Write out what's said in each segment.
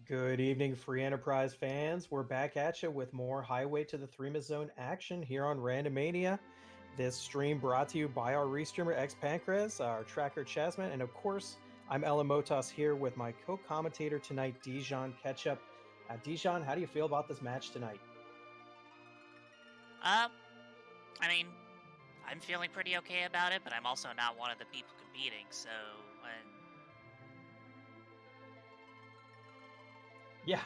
Good evening, Free Enterprise fans. We're back at you with more Highway to the Threemus Zone action here on Randomania. This stream brought to you by our restreamer X Pancrez, our tracker Chasman, and of course, I'm Ella Motos here with my co-commentator tonight, Dijon Ketchup. Dijon, how do you feel about this match tonight? Um, I mean, I'm feeling pretty okay about it, but I'm also not one of the people competing, so Yeah.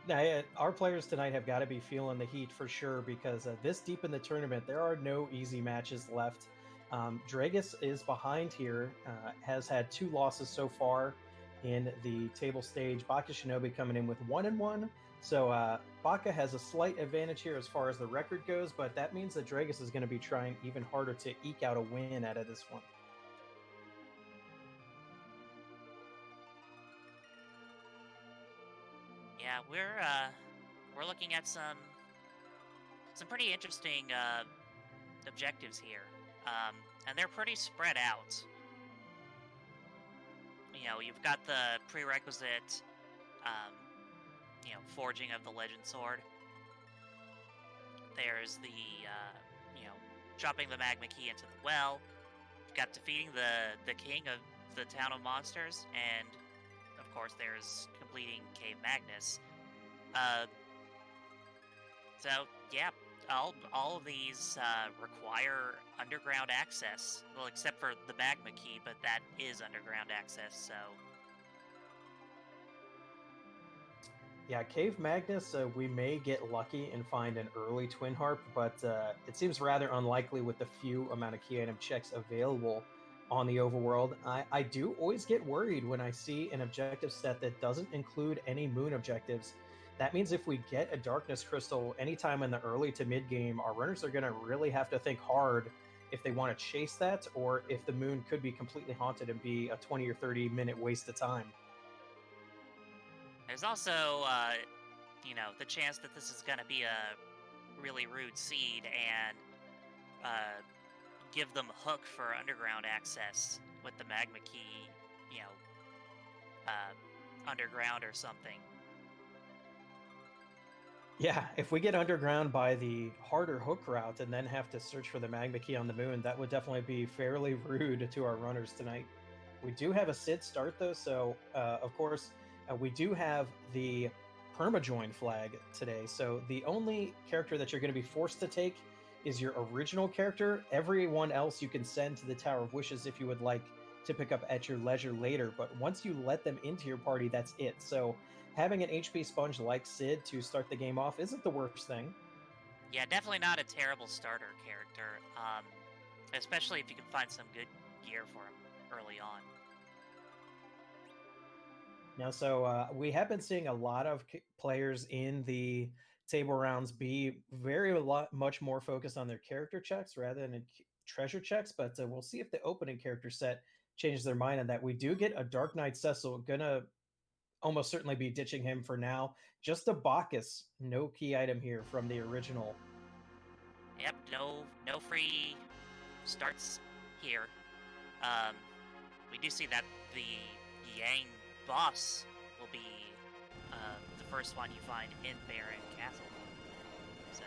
Now, our players tonight have got to be feeling the heat for sure because this deep in the tournament, there are no easy matches left. Dragus is behind here, has had 2 losses so far in the table stage. Bakashinobi coming in with 1-1. So Baka has a slight advantage here as far as the record goes, but that means that Dragus is going to be trying even harder to eke out a win out of this one. yeah, we're looking at some pretty interesting objectives here, and they're pretty spread out. You know, you've got the prerequisite, forging of the Legend Sword. There's the, dropping the magma key into the well. You've got defeating the king of the town of monsters, and of course there's completing Cave Magnus. So yeah, all of these require underground access. Well, except for the magma key, but that is underground access. So Yeah, Cave Magnus, we may get lucky and find an early Twin Harp, but it seems rather unlikely with the few amount of key item checks available on the overworld. I do always get worried when I see an objective set that doesn't include any moon objectives. That means if we get a Darkness Crystal anytime in the early to mid game, our runners are going to really have to think hard if they want to chase that or if the moon could be completely haunted and be a 20 or 30-minute waste of time. there's also, the chance that this is going to be a really rude seed and uh, give them a hook for underground access with the magma key, you know, underground or something. Yeah, if we get underground by the harder hook route and then have to search for the magma key on the moon, that would definitely be fairly rude to our runners tonight. We do have a Sid start though, so of course we do have the permajoin flag today. So the only character that you're going to be forced to take is your original character. Everyone else you can send to the Tower of Wishes if you would like to pick up at your leisure later. But once you let them into your party, that's it. So having an HP sponge like Sid to start the game off isn't the worst thing. Yeah, definitely not a terrible starter character, especially if you can find some good gear for him early on. Now, so we have been seeing a lot of players in the table rounds be much more focused on their character checks rather than treasure checks. But we'll see if the opening character set changes their mind on that. We do get a Dark Knight Cecil, gonna almost certainly be ditching him for now. Just a Bacchus, no key item here from the original. Yep, no free starts here. Um, we do see that the Yang boss will be the first one you find in Baron Castle. So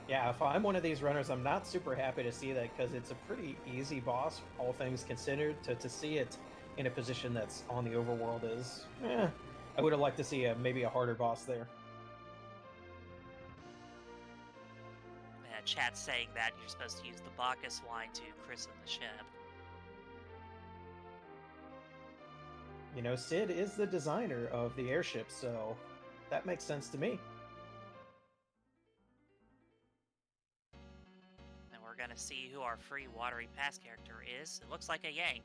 Yeah, if I'm one of these runners, I'm not super happy to see that because it's a pretty easy boss, all things considered. To see it in a position that's on the overworld is, I would have liked to see maybe a harder boss there. chat's saying that you're supposed to use the Bacchus wine to christen the ship. You know, Sid is the designer of the airship, so that makes sense to me. And we're gonna see who our free watery pass character is. It looks like a Yang.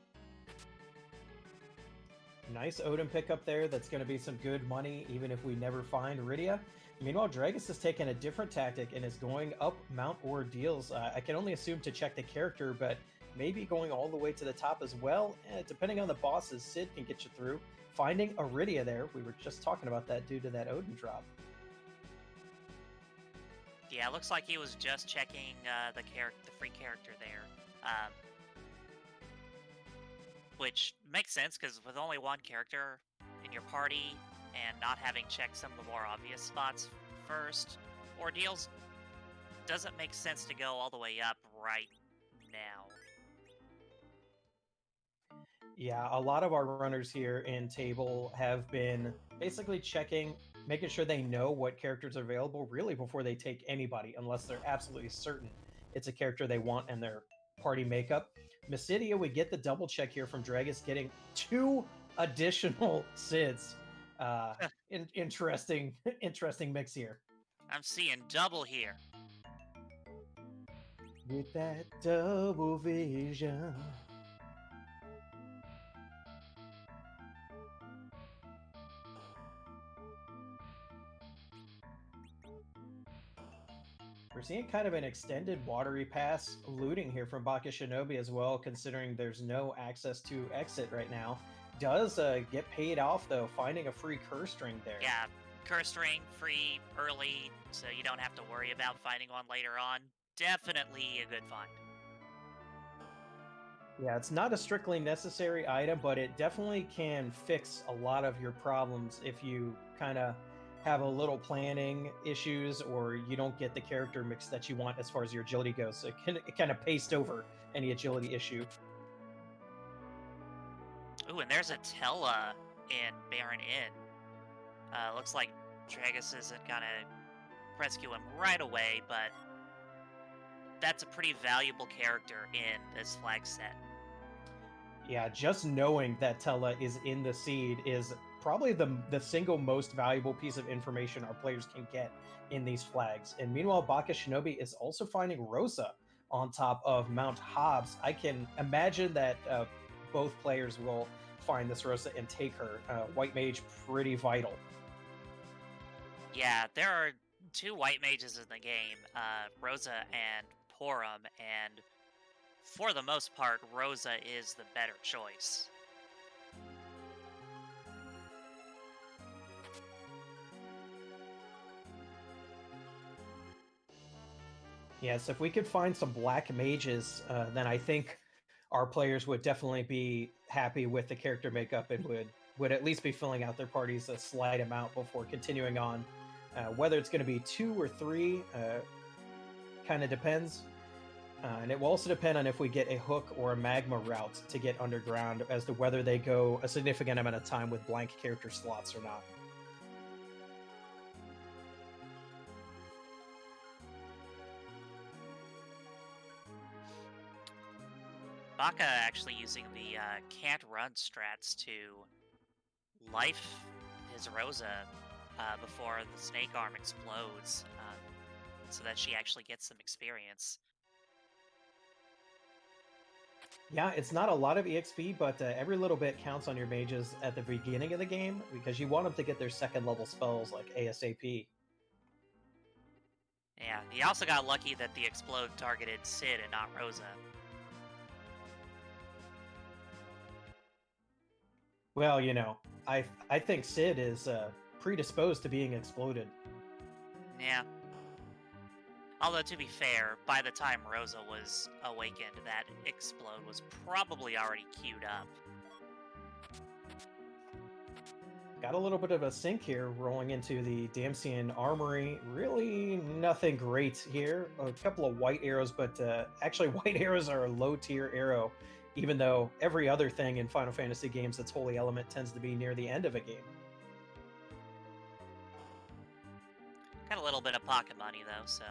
Nice Odin pickup there. That's going to be some good money, even if we never find Iridia. Meanwhile, Dragus has taken a different tactic and is going up Mount Ordeals. I can only assume to check the character, but maybe going all the way to the top as well. Depending on the bosses, Sid can get you through. Finding Iridia there. We were just talking about that due to that Odin drop. Yeah, it looks like he was just checking the free character there. Which makes sense, because with only one character, in your party and not having checked some of the more obvious spots first, or deals doesn't make sense to go all the way up right now. Yeah, a lot of our runners here in table have been basically checking, making sure they know what characters are available really before they take anybody, unless they're absolutely certain it's a character they want in their party makeup. Mysidia, we get the double check here from Dragus, getting 2 additional Sids. Interesting, interesting mix here. I'm seeing double here. With that double vision. We're seeing kind of an extended watery pass looting here from Bakashinobi as well, considering there's no access to exit right now. Does get paid off, though, finding a free curse string there. Yeah, curse ring free early, so you don't have to worry about finding one later on. Definitely a good find. Yeah, it's not a strictly necessary item, but it definitely can fix a lot of your problems if you kind of have a little planning issues or you don't get the character mix that you want as far as your agility goes. So it kind of paste over any agility issue. Ooh, and there's a Tella in Baron Inn. Looks like Dragus isn't gonna rescue him right away, but that's a pretty valuable character in this flag set. Yeah, just knowing that Tella is in the seed is probably the single most valuable piece of information our players can get in these flags. And meanwhile, Bakashinobi is also finding Rosa on top of Mount Hobbs. I can imagine that both players will find this Rosa and take her. White Mage, pretty vital. Yeah, there are 2 white mages in the game, Rosa and Porum, and for the most part, Rosa is the better choice. Yes, if we could find some black mages, then I think our players would definitely be happy with the character makeup and would at least be filling out their parties a slight amount before continuing on. Whether it's going to be 2 or 3 kind of depends. And it will also depend on if we get a hook or a magma route to get underground as to whether they go a significant amount of time with blank character slots or not. Baka actually using the can't run strats to life his Rosa before the snake arm explodes, so that she actually gets some experience. Yeah, it's not a lot of EXP, but every little bit counts on your mages at the beginning of the game because you want them to get their second level spells like ASAP. Yeah, he also got lucky that the explode targeted Sid and not Rosa. Well, I think Sid is predisposed to being exploded. Yeah. Although, to be fair, by the time Rosa was awakened, that explode was probably already queued up. Got a little bit of a sink here rolling into the Damsian Armory. Really nothing great here. A couple of white arrows, but actually white arrows are a low tier arrow, even though every other thing in Final Fantasy games that's Holy Element tends to be near the end of a game. Got a little bit of pocket money, though, so...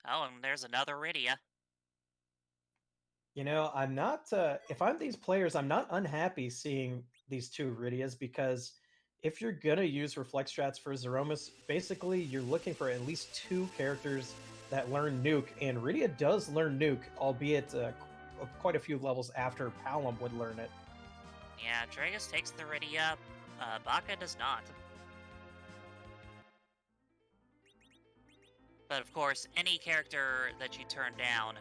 Oh, and there's another Rydia. I'm not, if I'm these players, I'm not unhappy seeing these 2 Rydias because if you're going to use Reflect Strats for Zeromus, basically you're looking for at least 2 characters that learn Nuke, and Rydia does learn Nuke, albeit quite a few levels after Palom would learn it. Yeah, Dragus takes the Rydia, Baka does not. But of course, any character that you turn down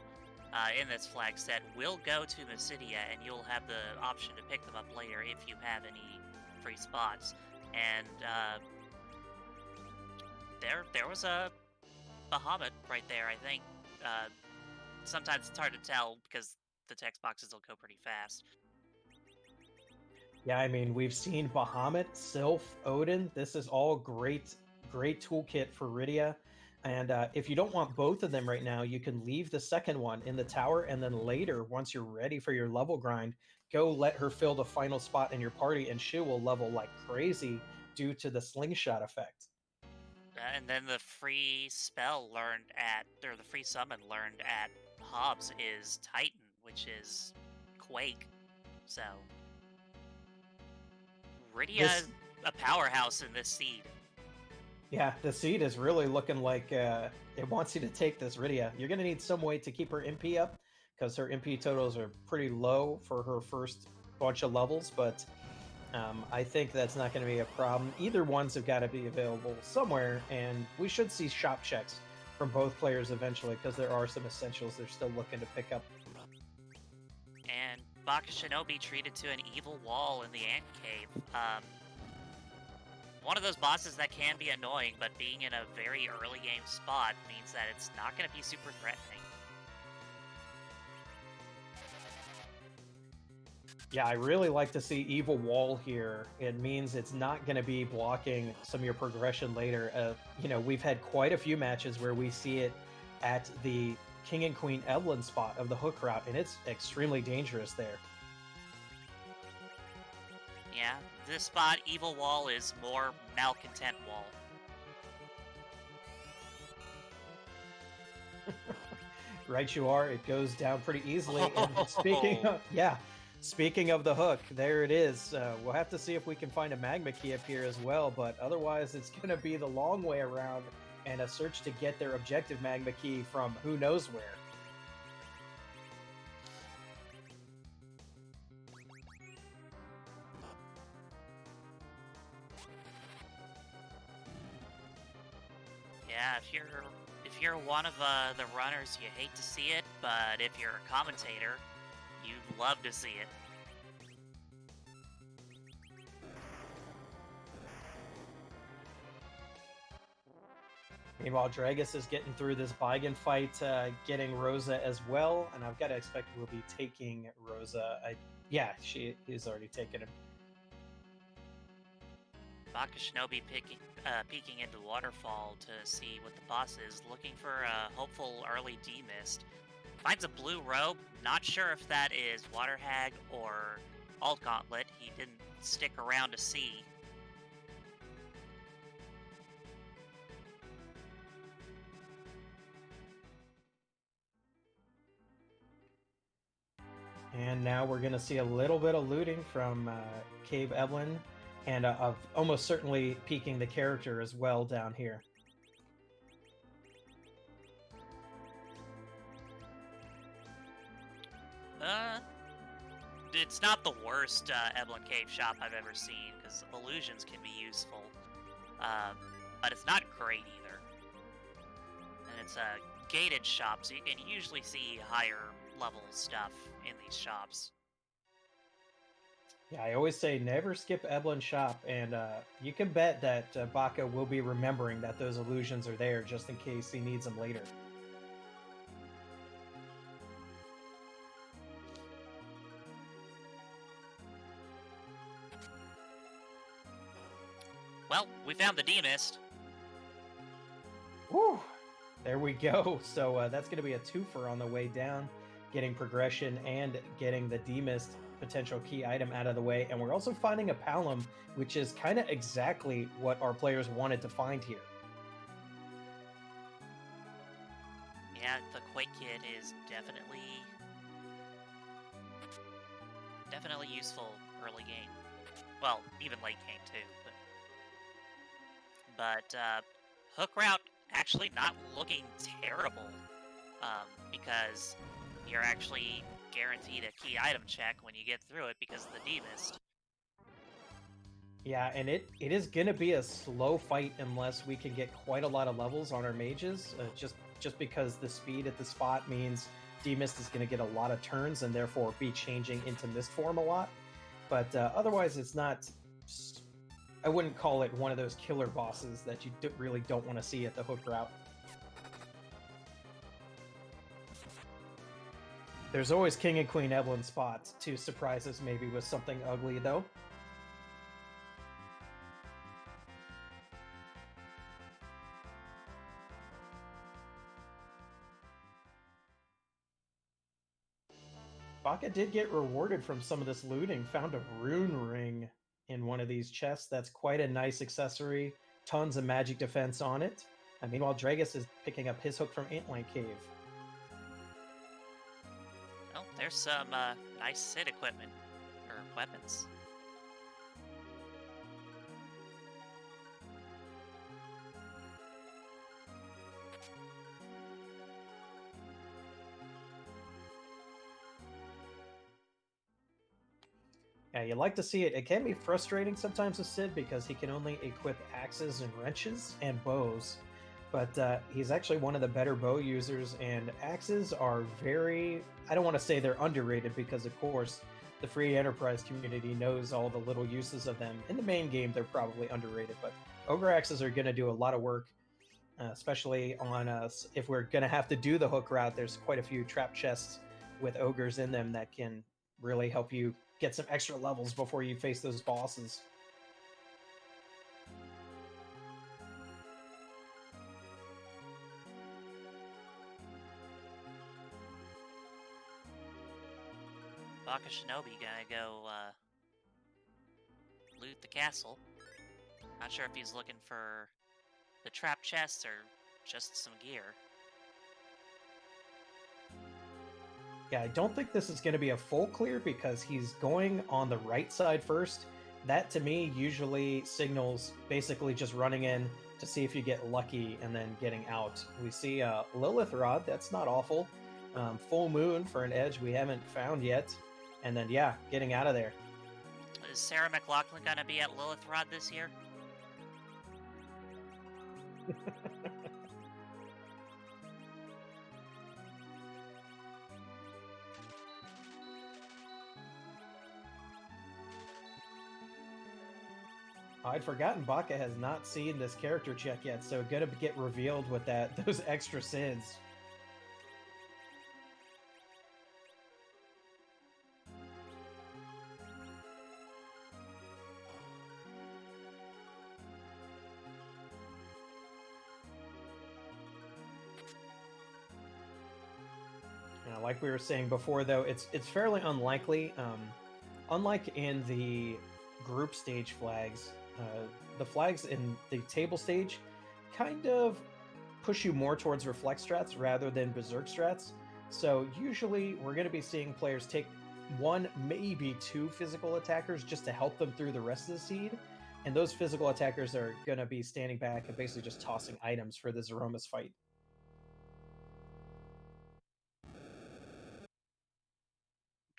in this flag set will go to Mysidia, and you'll have the option to pick them up later if you have any free spots. And there was a Bahamut right there, I think. Sometimes it's hard to tell because the text boxes will go pretty fast. Yeah, I mean, we've seen Bahamut, Sylph, Odin. This is all great toolkit for Rydia. And if you don't want both of them right now, you can leave the second one in the tower, and then later, once you're ready for your level grind, go let her fill the final spot in your party, and she will level like crazy due to the slingshot effect. And then the free spell learned at, or the free summon learned at Hobbs is Titan, which is Quake. So, Rydia is a powerhouse in this seed. Yeah, the seed is really looking like it wants you to take this Rydia. You're going to need some way to keep her MP up, because her MP totals are pretty low for her first bunch of levels, but I think that's not going to be a problem. Either ones have got to be available somewhere, and we should see shop checks from both players eventually, because there are some essentials they're still looking to pick up. And Bakashinobi treated to an evil wall in the ant cave. One of those bosses that can be annoying, but being in a very early game spot means that it's not going to be super threatening. Yeah, I really like to see Evil Wall here. It means it's not going to be blocking some of your progression later. We've had quite a few matches where we see it at the King and Queen Evelyn spot of the hook route, and it's extremely dangerous there. Yeah, this spot, Evil Wall, is more Malcontent Wall. Right you are. It goes down pretty easily. And speaking of the hook, there it is. We'll have to see if we can find a magma key up here as well, but otherwise it's going to be the long way around and a search to get their objective magma key from who knows where. Yeah, if you're one of the runners, you hate to see it, but if you're a commentator, you'd love to see it. Meanwhile, Dragus is getting through this Baigan fight, getting Rosa as well, and I've got to expect we'll be taking Rosa. She is already taken him. Bakashinobi peeking into Waterfall to see what the boss is, looking for a hopeful early D-Mist. Finds a blue robe, not sure if that is Water Hag or Alt Gauntlet. He didn't stick around to see. And now we're going to see a little bit of looting from Cave Evelyn, and of almost certainly peaking the character as well down here. It's not the worst Evelyn Cave shop I've ever seen, because illusions can be useful. But it's not great either. And it's a gated shop, so you can usually see higher level stuff in these shops. Yeah, I always say never skip Eblin's shop, and you can bet that Baka will be remembering that those illusions are there just in case he needs them later. Well, we found the D-Mist. Woo! There we go. So that's going to be a twofer on the way down, getting progression and getting the D-Mist potential key item out of the way. And we're also finding a Palom, which is kind of exactly what our players wanted to find here. Yeah, the Quake Kit is definitely useful early game. Well, even late game too. But hook route actually not looking terrible, because you're actually guaranteed a key item check when you get through it because of the D-Mist. Yeah, and it is going to be a slow fight unless we can get quite a lot of levels on our mages, just because the speed at the spot means D-Mist is going to get a lot of turns and therefore be changing into Mist form a lot. But otherwise, it's not... I wouldn't call it one of those killer bosses that you really don't want to see at the hook route. There's always King and Queen Evelyn spots to surprise us maybe with something ugly, though. Baka did get rewarded from some of this looting, found a rune ring in one of these chests. That's quite a nice accessory. Tons of magic defense on it. Meanwhile, Dragus is picking up his hook from Antlight Cave. Oh, there's some nice Sid equipment, or weapons. Yeah, you like to see it. It can be frustrating sometimes with Sid because he can only equip axes and wrenches and bows. But he's actually one of the better bow users, and axes are very... I don't want to say they're underrated because, of course, the free enterprise community knows all the little uses of them. In the main game, they're probably underrated, but ogre axes are going to do a lot of work, especially on us. If we're going to have to do the hook route, there's quite a few trap chests with ogres in them that can really help you get some extra levels before you face those bosses. Bakashinobi gonna go loot the castle. Not sure if he's looking for the trap chests or just some gear. Yeah, I don't think this is going to be a full clear because he's going on the right side first. That, to me, usually signals basically just running in to see if you get lucky and then getting out. We see Lilith Rod. That's not awful. Full Moon for an edge we haven't found yet. And then, yeah, getting out of there. Is Sarah McLaughlin gonna be at Lilith Rod this year? I'd forgotten Baka has not seen this character check yet, so gonna get revealed with those extra SIDs. Like we were saying before, though, it's fairly unlikely. Unlike in the group stage flags, the flags in the table stage kind of push you more towards reflect strats rather than berserk strats. So usually we're going to be seeing players take one, maybe two physical attackers just to help them through the rest of the seed. And those physical attackers are going to be standing back and basically just tossing items for the Zeromus fight.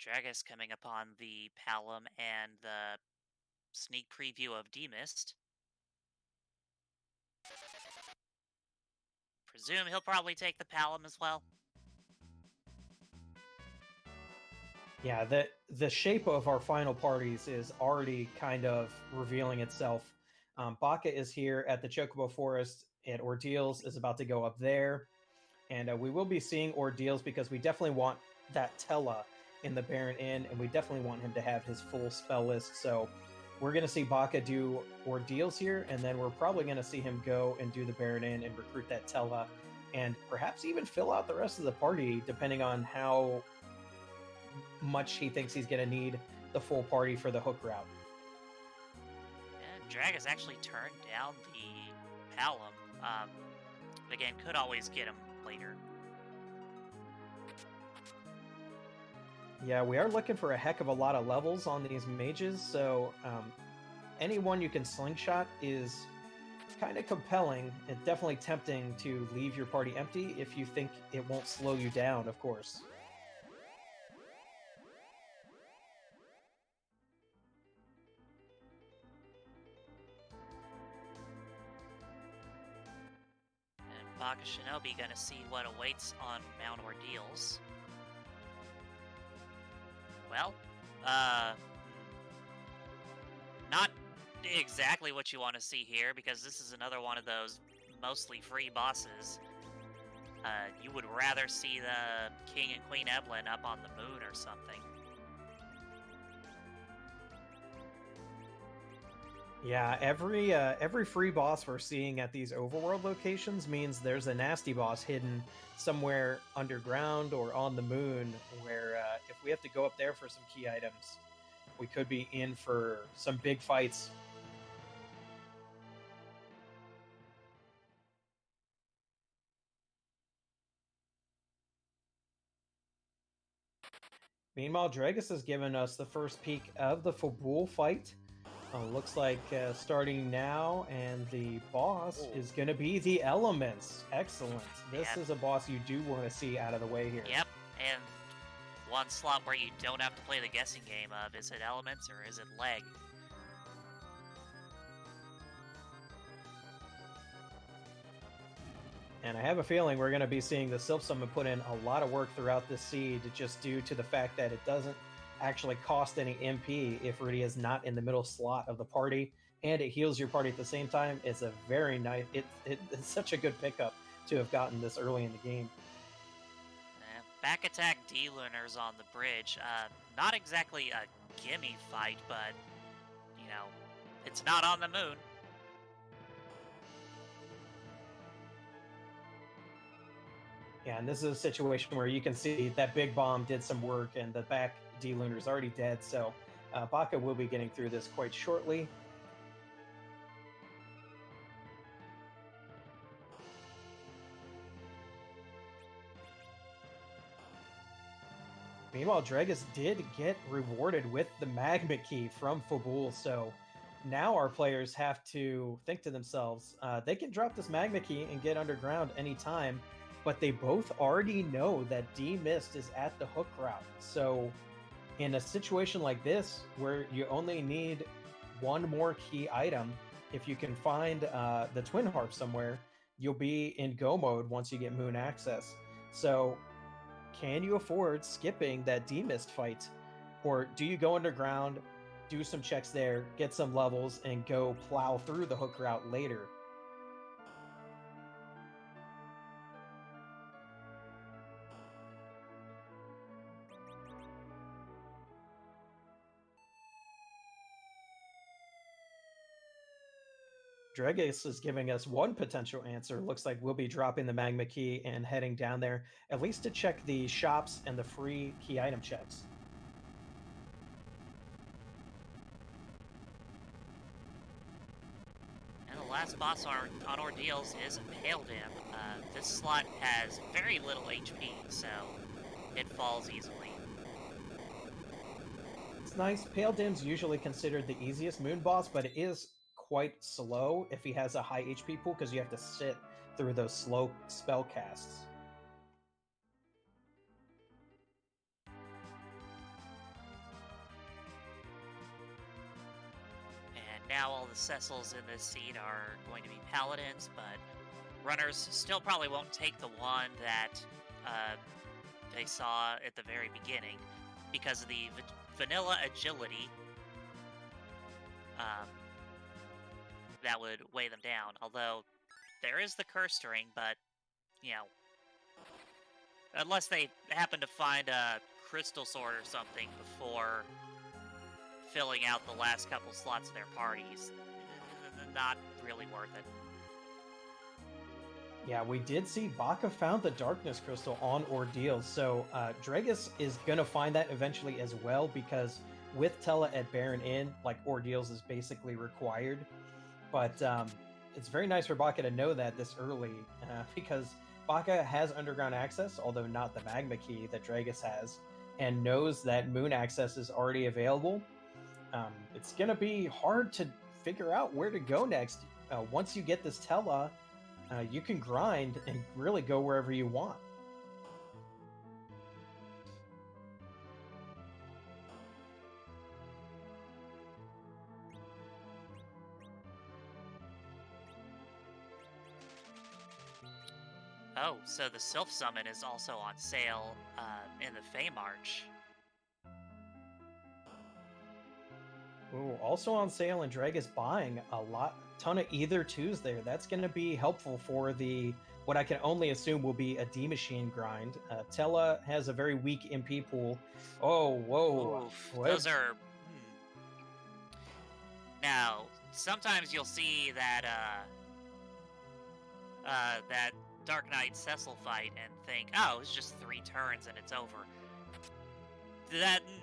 Dragus coming upon the Palom and the sneak preview of Demist. Presume he'll probably take the Palom as well. Yeah, the shape of our final parties is already kind of revealing itself. Baka is here at the Chocobo Forest, and Ordeals is about to go up there. And we will be seeing Ordeals because we definitely want that Tella in the Baron Inn, and we definitely want him to have his full spell list. So we're going to see Baka do Ordeals here, and then we're probably going to see him go and do the Baron Inn and recruit that Tella, and perhaps even fill out the rest of the party, depending on how much he thinks he's going to need the full party for the hook route. And Dragus actually turned down the Palom. Again, could always get him later. Yeah, we are looking for a heck of a lot of levels on these mages, so anyone you can slingshot is kind of compelling. It's definitely tempting to leave your party empty if you think it won't slow you down, of course. And Bakashinobi gonna see what awaits on Mount Ordeals. Well, not exactly what you want to see here, because this is another one of those mostly free bosses. You would rather see the King and Queen Evelyn up on the moon or something. Yeah, every free boss we're seeing at these overworld locations means there's a nasty boss hidden somewhere underground or on the moon. Where if we have to go up there for some key items, we could be in for some big fights. Meanwhile, Dragus has given us the first peek of the Fabul fight. Looks like starting now, and the boss is going to be the Elements. Excellent. This Yep. is a boss you do want to see out of the way here. Yep, and one slot where you don't have to play the guessing game of, is it Elements or is it Leg? And I have a feeling we're going to be seeing the Sylph Summon put in a lot of work throughout this seed, just due to the fact that it doesn't actually cost any MP if Rudy is not in the middle slot of the party, and it heals your party at the same time. It's a very nice, it's such a good pickup to have gotten this early in the game. Back attack D-Lunars on the bridge. Not exactly a gimme fight, but, you know, it's not on the moon. Yeah, and this is a situation where you can see that Big Bomb did some work, and the back D-Lunar is already dead, so Baka will be getting through this quite shortly. Meanwhile, Dragus did get rewarded with the Magma Key from Fabul, so now our players have to think to themselves, they can drop this Magma Key and get underground anytime, but they both already know that D-Mist is at the hook route. So in a situation like this, where you only need one more key item, if you can find the Twin Harp somewhere, you'll be in go mode once you get moon access. So can you afford skipping that D-Mist fight? Or do you go underground, do some checks there, get some levels, and go plow through the hook route later? Dragus is giving us one potential answer. Looks like we'll be dropping the Magma Key and heading down there, at least to check the shops and the free key item checks. And the last boss on Ordeals is Pale Dim. This slot has very little HP, so it falls easily. It's nice. Pale Dim's usually considered the easiest moon boss, but it is quite slow if he has a high HP pool, because you have to sit through those slow spell casts. And now all the Cecils in this seed are going to be Paladins, but runners still probably won't take the one that they saw at the very beginning, because of the vanilla agility that would weigh them down. Although there is the curse ring, but you know, unless they happen to find a crystal sword or something before filling out the last couple slots of their parties, not really worth it. Yeah, we did see Baka found the Darkness Crystal on Ordeals, so Dragus is going to find that eventually as well, because with Tella at Baron Inn, like, Ordeals is basically required. But it's very nice for Baka to know that this early, because Baka has underground access, although not the Magma Key that Dragus has, and knows that moon access is already available. It's going to be hard to figure out where to go next. Once you get this Tella, you can grind and really go wherever you want. Oh, so the Sylph Summon is also on sale in the Fey March. Ooh, also on sale, and Dragus buying a ton of either twos there. That's going to be helpful for the what I can only assume will be a D machine grind. Tella has a very weak MP pool. Oh, whoa. Oof, What? those are... Now, sometimes you'll see that, that Dark Knight Cecil fight and think, oh, it's just 3 turns and it's over.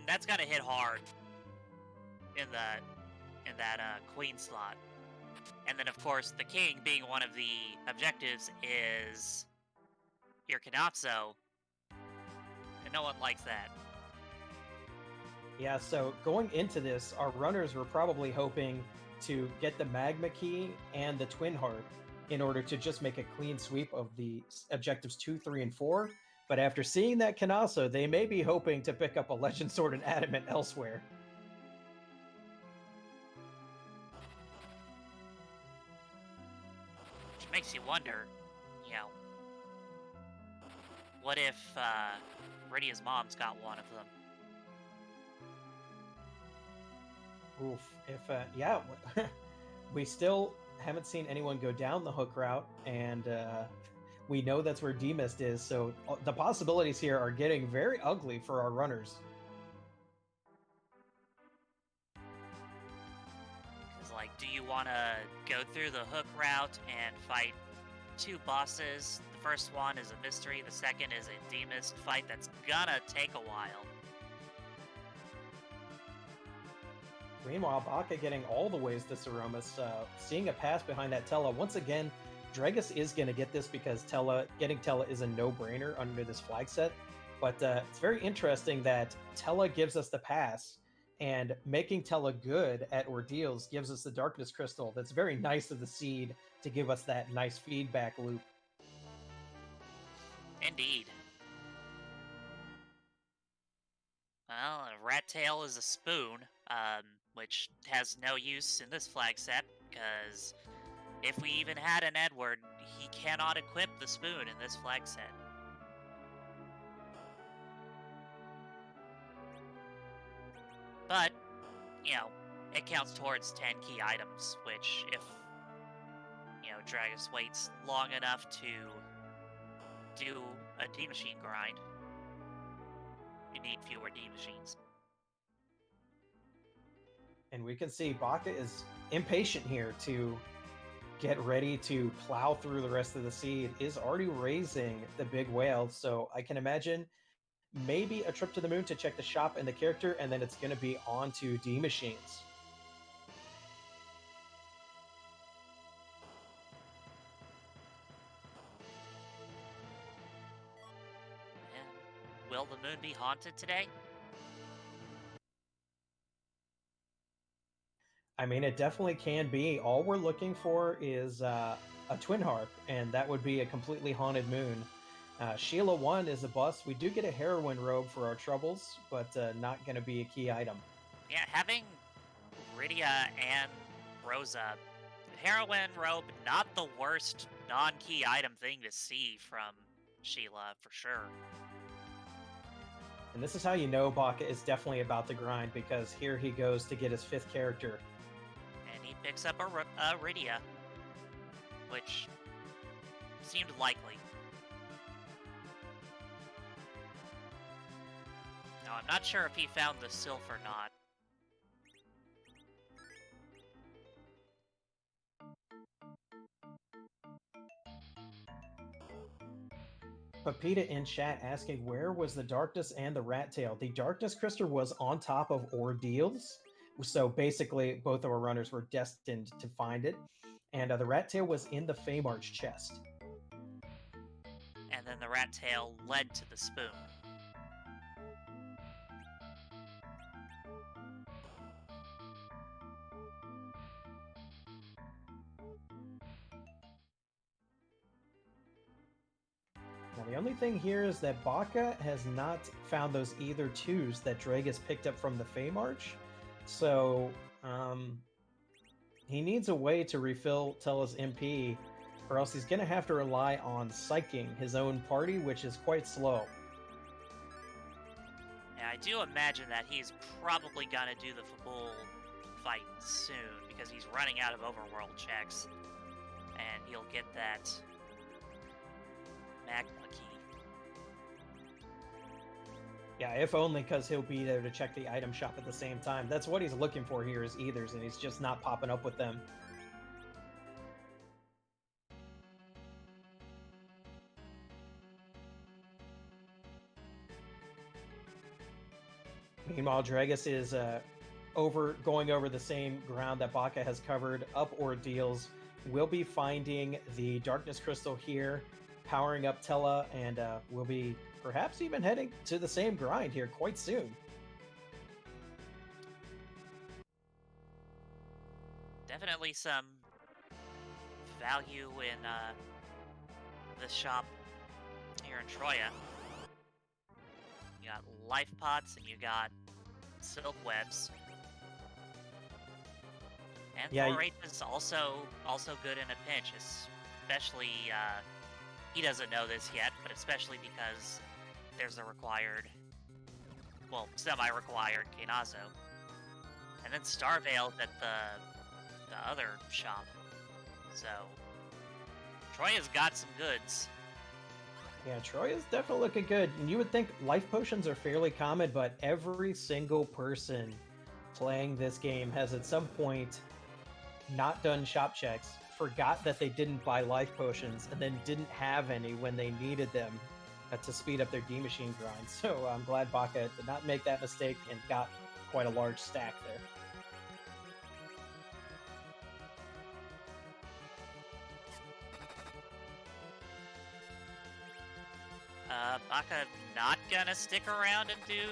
That's gonna hit hard in that Queen slot. And then, of course, the King, being one of the objectives, is your Kanatsu, and no one likes that. Yeah, so going into this, our runners were probably hoping to get the Magma Key and the Twin Heart in order to just make a clean sweep of the objectives 2, 3, and 4. But after seeing that Kanasa, they may be hoping to pick up a Legend Sword and Adamant elsewhere. Which makes you wonder, you know, what if Rydia's mom's got one of them? Oof. If, yeah, we still haven't seen anyone go down the hook route, and we know that's where D-Mist is, so the possibilities here are getting very ugly for our runners. Because, like, do you want to go through the hook route and fight 2 bosses? The first one is a mystery, the second is a D-Mist fight that's gonna take a while. Meanwhile, Baka getting all the ways to Threemus, seeing a pass behind that Tella. Once again, Dragus is going to get this because getting Tella is a no-brainer under this flag set. But it's very interesting that Tella gives us the pass, and making Tella good at ordeals gives us the Darkness Crystal. That's very nice of the Seed to give us that nice feedback loop. Indeed. Well, a rat tail is a spoon, which has no use in this flag set, because if we even had an Edward, he cannot equip the spoon in this flag set. But, you know, it counts towards 10 key items, which if, you know, Dragus waits long enough to do a D-Machine grind, you need fewer D-Machines. And we can see Baka is impatient here to get ready to plow through the rest of the Seed, is already raising the big whale, so I can imagine maybe a trip to the moon to check the shop and the character, and then it's going to be on to D-Machines. And will the moon be haunted today? I mean, it definitely can be. All we're looking for is a Twin Harp, and that would be a completely haunted moon. Sheila 1 is a bust. We do get a Heroine robe for our troubles, but not going to be a key item. Yeah, having Rydia and Rosa, Heroine robe, not the worst non-key item thing to see from Sheila, for sure. And this is how you know Baka is definitely about to grind, because here he goes to get his 5th character. And he picks up a Rydia, which seemed likely. Now, I'm not sure if he found the Sylph or not. Papita in chat asking, where was the Darkness and the Rat Tail? The Darkness Crystal was on top of Ordeals, so basically both of our runners were destined to find it, and the Rat Tail was in the Feymarch chest. And then the Rat Tail led to the spoon. Now, the only thing here is that Baka has not found those either 2s that Dragus picked up from the Feymarch, so he needs a way to refill Tella's MP, or else he's going to have to rely on psyching his own party, which is quite slow. Yeah, I do imagine that he's probably gonna do the Fabul fight soon, because he's running out of overworld checks, and he'll get that magma key. Yeah, if only because he'll be there to check the item shop at the same time. That's what he's looking for here is ethers, and he's just not popping up with them. Meanwhile, Dragus is going over the same ground that Baka has covered, up ordeals. We'll be finding the Darkness Crystal here, powering up Tella, and we'll be perhaps even heading to the same grind here quite soon. Definitely some value in the shop here in Troya. You got life pots and you got silk webs. And Yeah, Thorate is also good in a pinch, especially he doesn't know this yet, but especially because there's a required, well, semi-required Kenazo. And then Starveil's at the other shop. So Troya's got some goods. Yeah, Troy is definitely looking good. And you would think life potions are fairly common, but every single person playing this game has at some point not done shop checks, forgot that they didn't buy life potions, and then didn't have any when they needed them to speed up their D machine grind. So I'm glad Baka did not make that mistake and got quite a large stack there. Baka not gonna stick around and do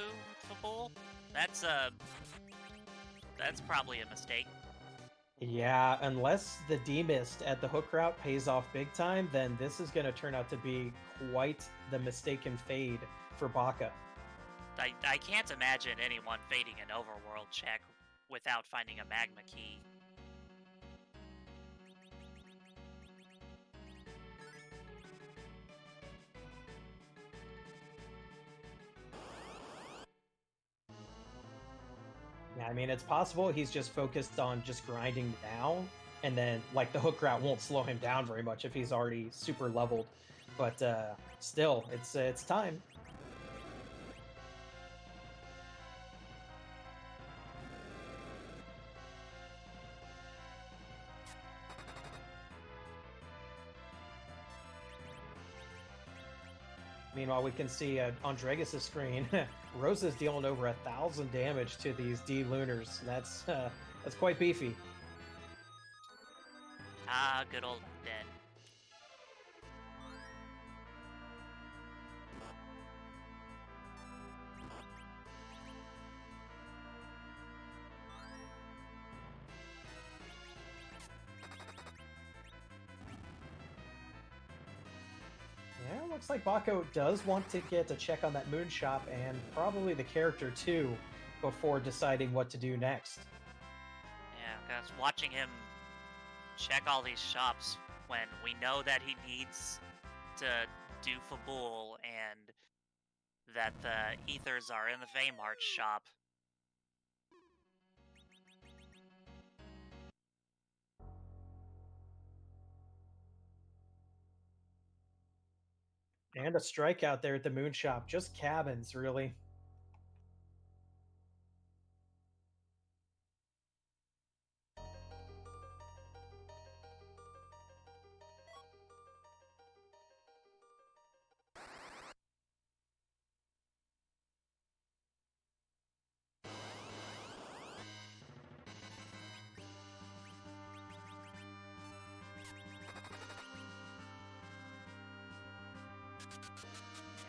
Fabul? That's probably a mistake. Yeah, unless the D-Mist at the hook route pays off big time, then this is going to turn out to be quite the mistaken fade for Baka. I can't imagine anyone fading an overworld check without finding a magma key. Yeah, I mean, it's possible he's just focused on just grinding now, and then, like, the hook route won't slow him down very much if he's already super leveled. But still, it's time. Meanwhile, we can see on Dragus' screen, Rosa's dealing over 1,000 damage to these D Lunars. That's quite beefy. Ah, good old Den. Yeah, looks like Bako does want to get a check on that moon shop and probably the character too before deciding what to do next. Yeah, because watching him check all these shops when we know that he needs to do Fabul and that the ethers are in the Vaymarch shop. And a strikeout there at the moon shop. Just cabins, really.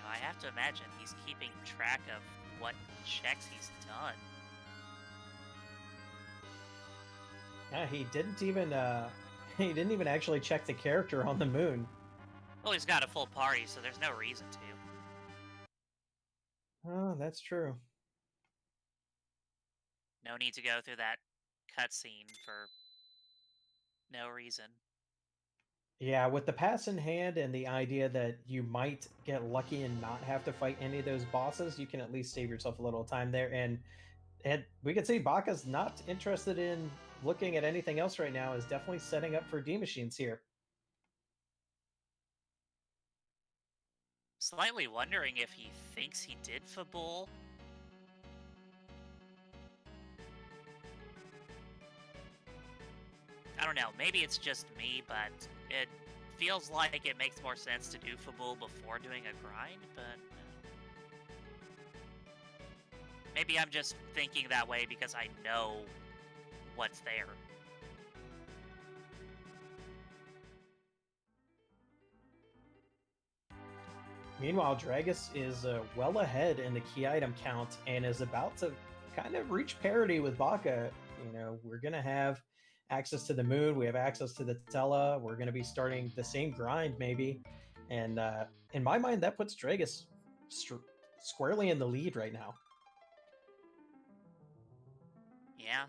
I have to imagine he's keeping track of what checks he's done. Yeah, he didn't even actually check the character on the moon. Well, he's got a full party, so there's no reason to. Oh, that's true. No need to go through that cutscene for no reason. Yeah, with the pass in hand and the idea that you might get lucky and not have to fight any of those bosses, you can at least save yourself a little time there. And we can see Baka's not interested in looking at anything else right now, is definitely setting up for D machines here. slightly wondering if he thinks he did Fabul. I don't know, maybe it's just me, but it feels like it makes more sense to do Fabul before doing a grind, but maybe I'm just thinking that way because I know what's there. Meanwhile, Dragus is well ahead in the key item count and is about to kind of reach parity with Baka. You know, we're going to have access to the moon. We have access to the Tella. We're going to be starting the same grind, maybe. And in my mind, that puts Dragus squarely in the lead right now. Yeah.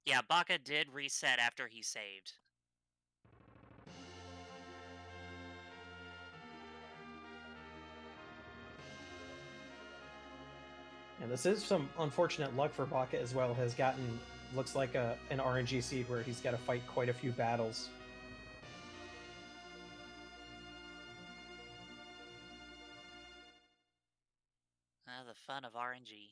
Yeah, Baka did reset after he saved. And this is some unfortunate luck for Baka as well. Has gotten, looks like an RNG seed where he's got to fight quite a few battles. The fun of RNG.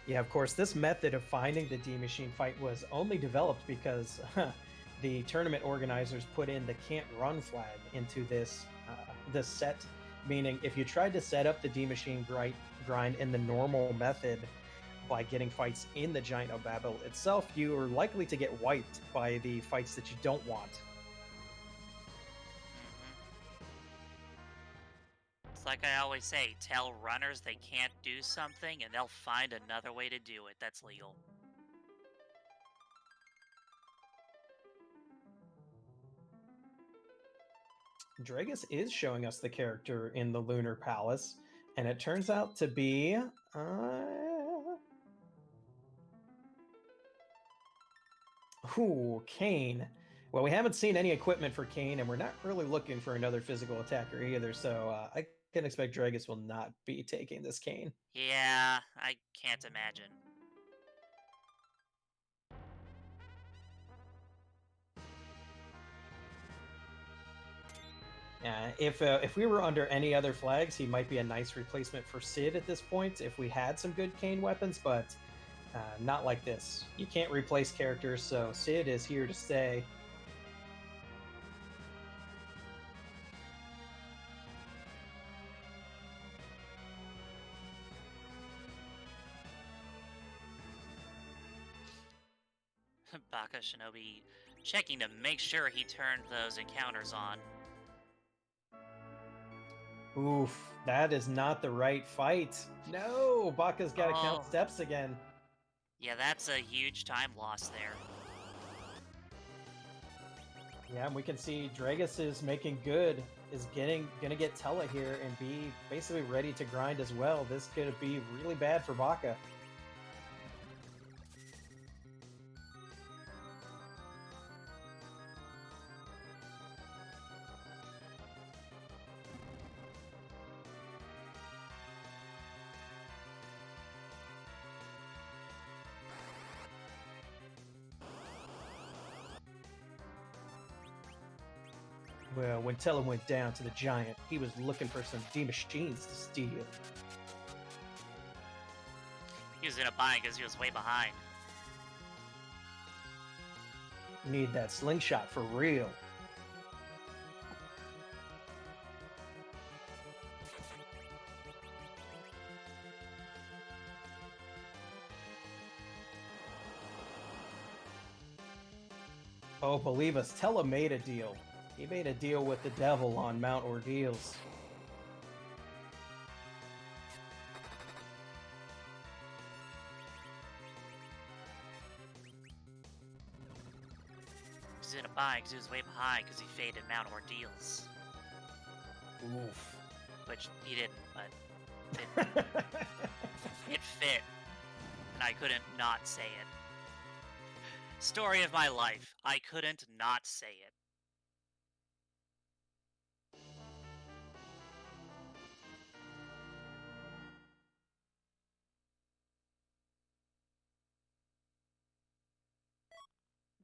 Yeah, of course, this method of finding the D Machine fight was only developed because the tournament organizers put in the can't run flag into this this set, meaning if you tried to set up the D Machine grind in the normal method by getting fights in the Giant of Babel itself, you are likely to get wiped by the fights that you don't want. It's like I always say, tell runners they can't do something and they'll find another way to do it that's legal. Dragus is showing us the character in the Lunar Palace, and it turns out to be Kane. Well, we haven't seen any equipment for Kane, and we're not really looking for another physical attacker either, so I can expect Dragus will not be taking this Kane. Yeah, I can't imagine. If we were under any other flags, he might be a nice replacement for Sid at this point if we had some good Kane weapons, but not like this. You can't replace characters, so Sid is here to stay. Bakashinobi checking to make sure he turned those encounters on. Oof, that is not the right fight. No, Baka's got to count steps again. Yeah, that's a huge time loss there. Yeah, and we can see Dragus is making good, is gonna get Tella here and be basically ready to grind as well. This could be really bad for Baka. Well, when Tella went down to the Giant, he was looking for some D-Machines to steal. He was in a bind because he was way behind. Need that slingshot for real. Oh, believe us, Tella made a deal. He made a deal with the devil on Mount Ordeals. He was in a bind because he was way behind because he faded Mount Ordeals. Oof. Which he didn't, but it fit. And I couldn't not say it. Story of my life. I couldn't not say it.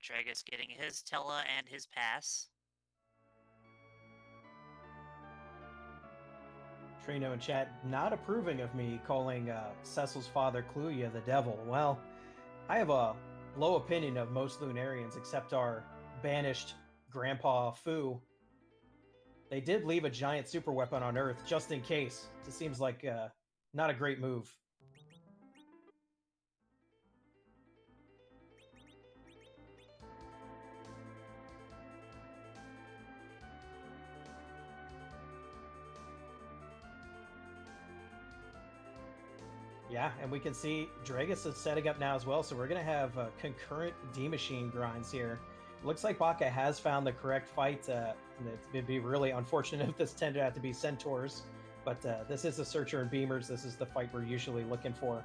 Dragus getting his Tella and his pass. Trino in chat not approving of me calling Cecil's father Cluya the devil. Well, I have a low opinion of most Lunarians except our banished Grandpa Fu. They did leave a giant super weapon on Earth just in case. It seems like not a great move. Yeah, and we can see Dragus is setting up now as well, so we're going to have concurrent D-Machine grinds here. Looks like Baka has found the correct fight. And it'd be really unfortunate if this tended out to be Centaurs, but this is a Searcher and Beamers. This is the fight we're usually looking for.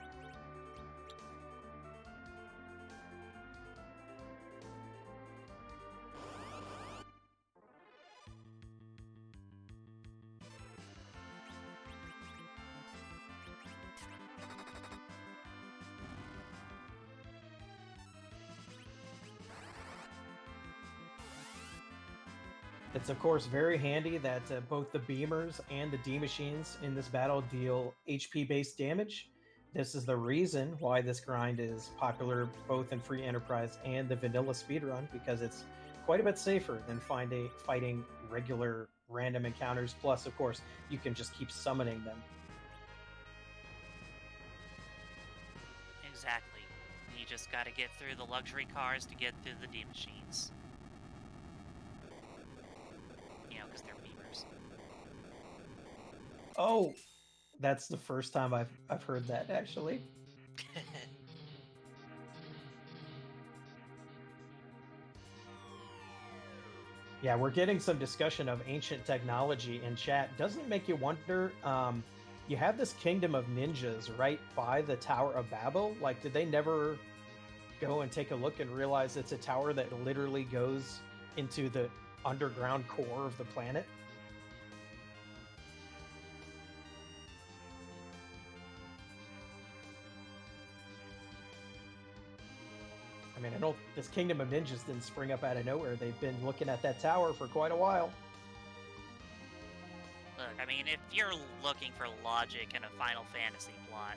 It's of course very handy that both the Beamers and the D-Machines in this battle deal HP-based damage. This is the reason why this grind is popular both in Free Enterprise and the vanilla speedrun, because it's quite a bit safer than fighting regular random encounters. Plus, of course, you can just keep summoning them. Exactly. You just gotta get through the luxury cars to get through the D-Machines. Because they're Beamers. Oh, that's the first time I've heard that, actually. Yeah, we're getting some discussion of ancient technology in chat. Doesn't it make you wonder, you have this kingdom of ninjas right by the Tower of Babel. Like, did they never go and take a look and realize it's a tower that literally goes into the underground core of the planet? I mean, I know this Kingdom of Ninjas didn't spring up out of nowhere. They've been looking at that tower for quite a while. Look, I mean, if you're looking for logic in a Final Fantasy plot,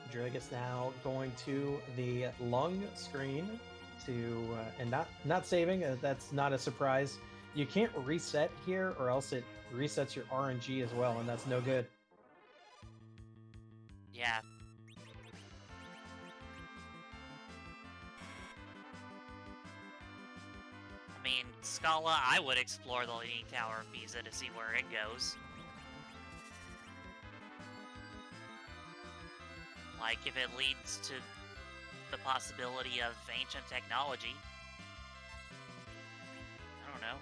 Dragus now going to the lung screen to and not saving. That's not a surprise. You can't reset here, or else it resets your RNG as well, and that's no good. yeah. I mean, Scala, I would explore the Leaning Tower of Pisa to see where it goes. Like, if it leads to the possibility of ancient technology. I don't know.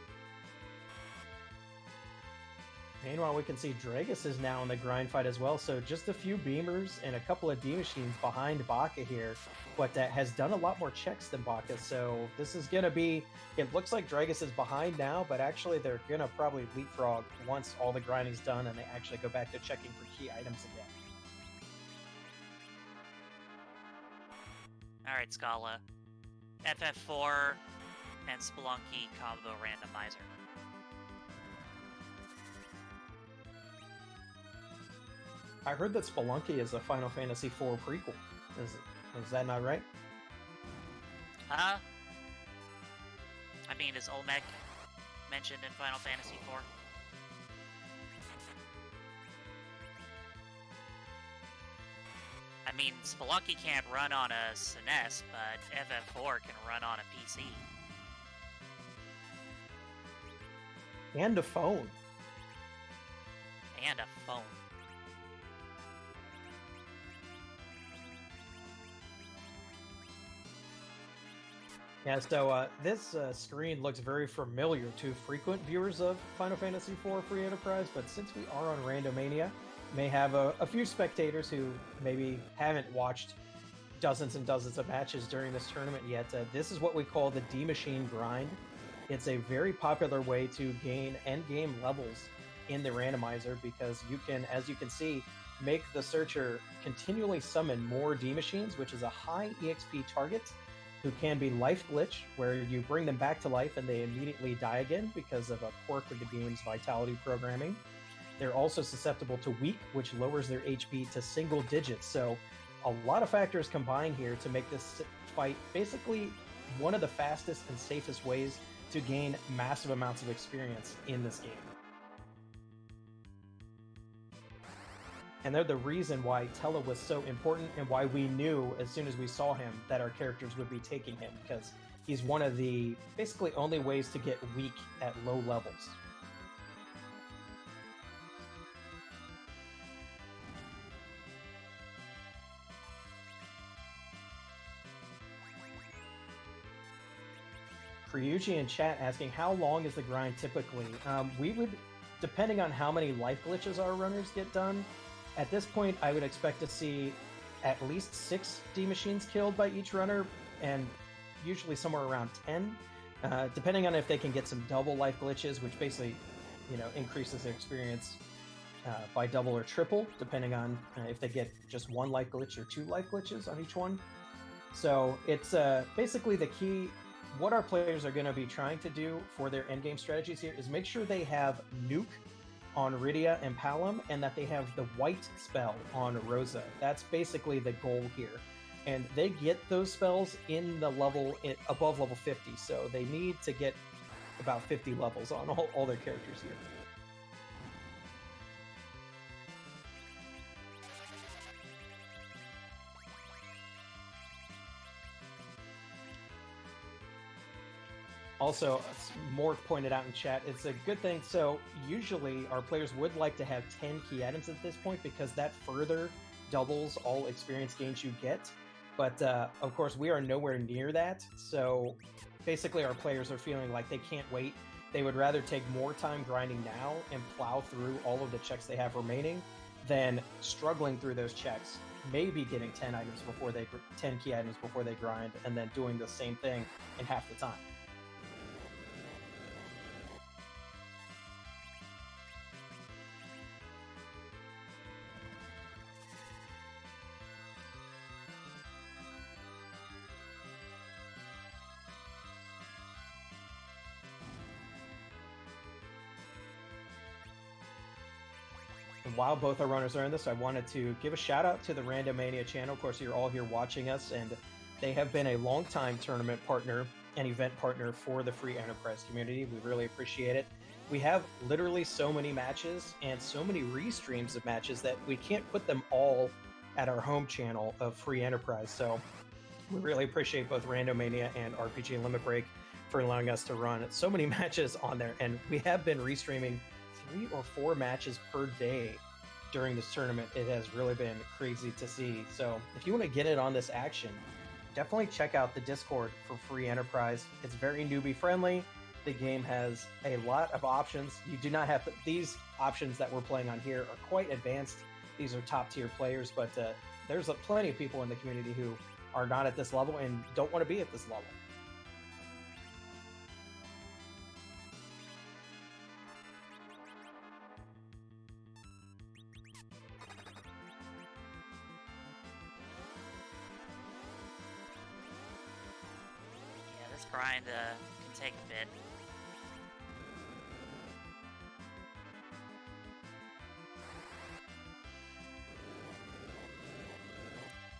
Meanwhile, we can see Dragus is now in the grind fight as well, so just a few Beamers and a couple of D-Machines behind Baka here, but that has done a lot more checks than Baka, so this is going to be... It looks like Dragus is behind now, but actually they're going to probably leapfrog once all the grinding's done and they actually go back to checking for key items again. Alright, Scala. FF4 and Spelunky combo randomizer. I heard that Spelunky is a Final Fantasy IV prequel. Is that not right? Huh? I mean, is Olmec mentioned in Final Fantasy IV? I mean, Spelunky can't run on a SNES, but FF4 can run on a PC. And a phone. And a phone. Yeah, so this screen looks very familiar to frequent viewers of Final Fantasy IV Free Enterprise, but since we are on Randomania, may have a few spectators who maybe haven't watched dozens and dozens of matches during this tournament yet. This is what we call the D-Machine grind. It's a very popular way to gain end game levels in the randomizer because you can, as you can see, make the searcher continually summon more D machines, which is a high EXP target who can be life glitch, where you bring them back to life and they immediately die again because of a quirk of the game's vitality programming. They're also susceptible to weak, which lowers their HP to single digits. So a lot of factors combine here to make this fight basically one of the fastest and safest ways to gain massive amounts of experience in this game. And they're the reason why Tella was so important and why we knew as soon as we saw him that our characters would be taking him, because he's one of the basically only ways to get weak at low levels. Ryuji in chat asking, how long is the grind typically? We would, depending on how many life glitches our runners get done, at this point I would expect to see at least 6 D machines killed by each runner, and usually somewhere around 10, depending on if they can get some double life glitches, which basically, you know, increases their experience by double or triple, depending on if they get just 1 life glitch or 2 life glitches on each one. So it's basically the key. What our players are going to be trying to do for their endgame strategies here is make sure they have Nuke on Rydia and Palom, and that they have the white spell on Rosa. That's basically the goal here. And they get those spells in the level above level 50, so they need to get about 50 levels on all their characters here. Also, more pointed out in chat, it's a good thing. So usually our players would like to have 10 key items at this point because that further doubles all experience gains you get. But of course, we are nowhere near that. So basically our players are feeling like they can't wait. They would rather take more time grinding now and plow through all of the checks they have remaining than struggling through those checks, maybe getting 10 key items before they grind, and then doing the same thing in half the time. And while both our runners are in this, I wanted to give a shout out to the Randomania channel. Of course, you're all here watching us, and they have been a long-time tournament partner and event partner for the Free Enterprise community. We really appreciate it. We have literally so many matches and so many restreams of matches that we can't put them all at our home channel of Free Enterprise. So we really appreciate both Randomania and RPG Limit Break for allowing us to run so many matches on there. And we have been restreaming 3 or 4 matches per day during this tournament. It has really been crazy to see. So if you want to get in on this action, definitely check out the Discord for Free Enterprise. It's very newbie friendly. The game has a lot of options. You do not have to, these options that we're playing on here are quite advanced. These are top tier players, but there's plenty of people in the community who are not at this level and don't want to be at this level. Grind can take a bit.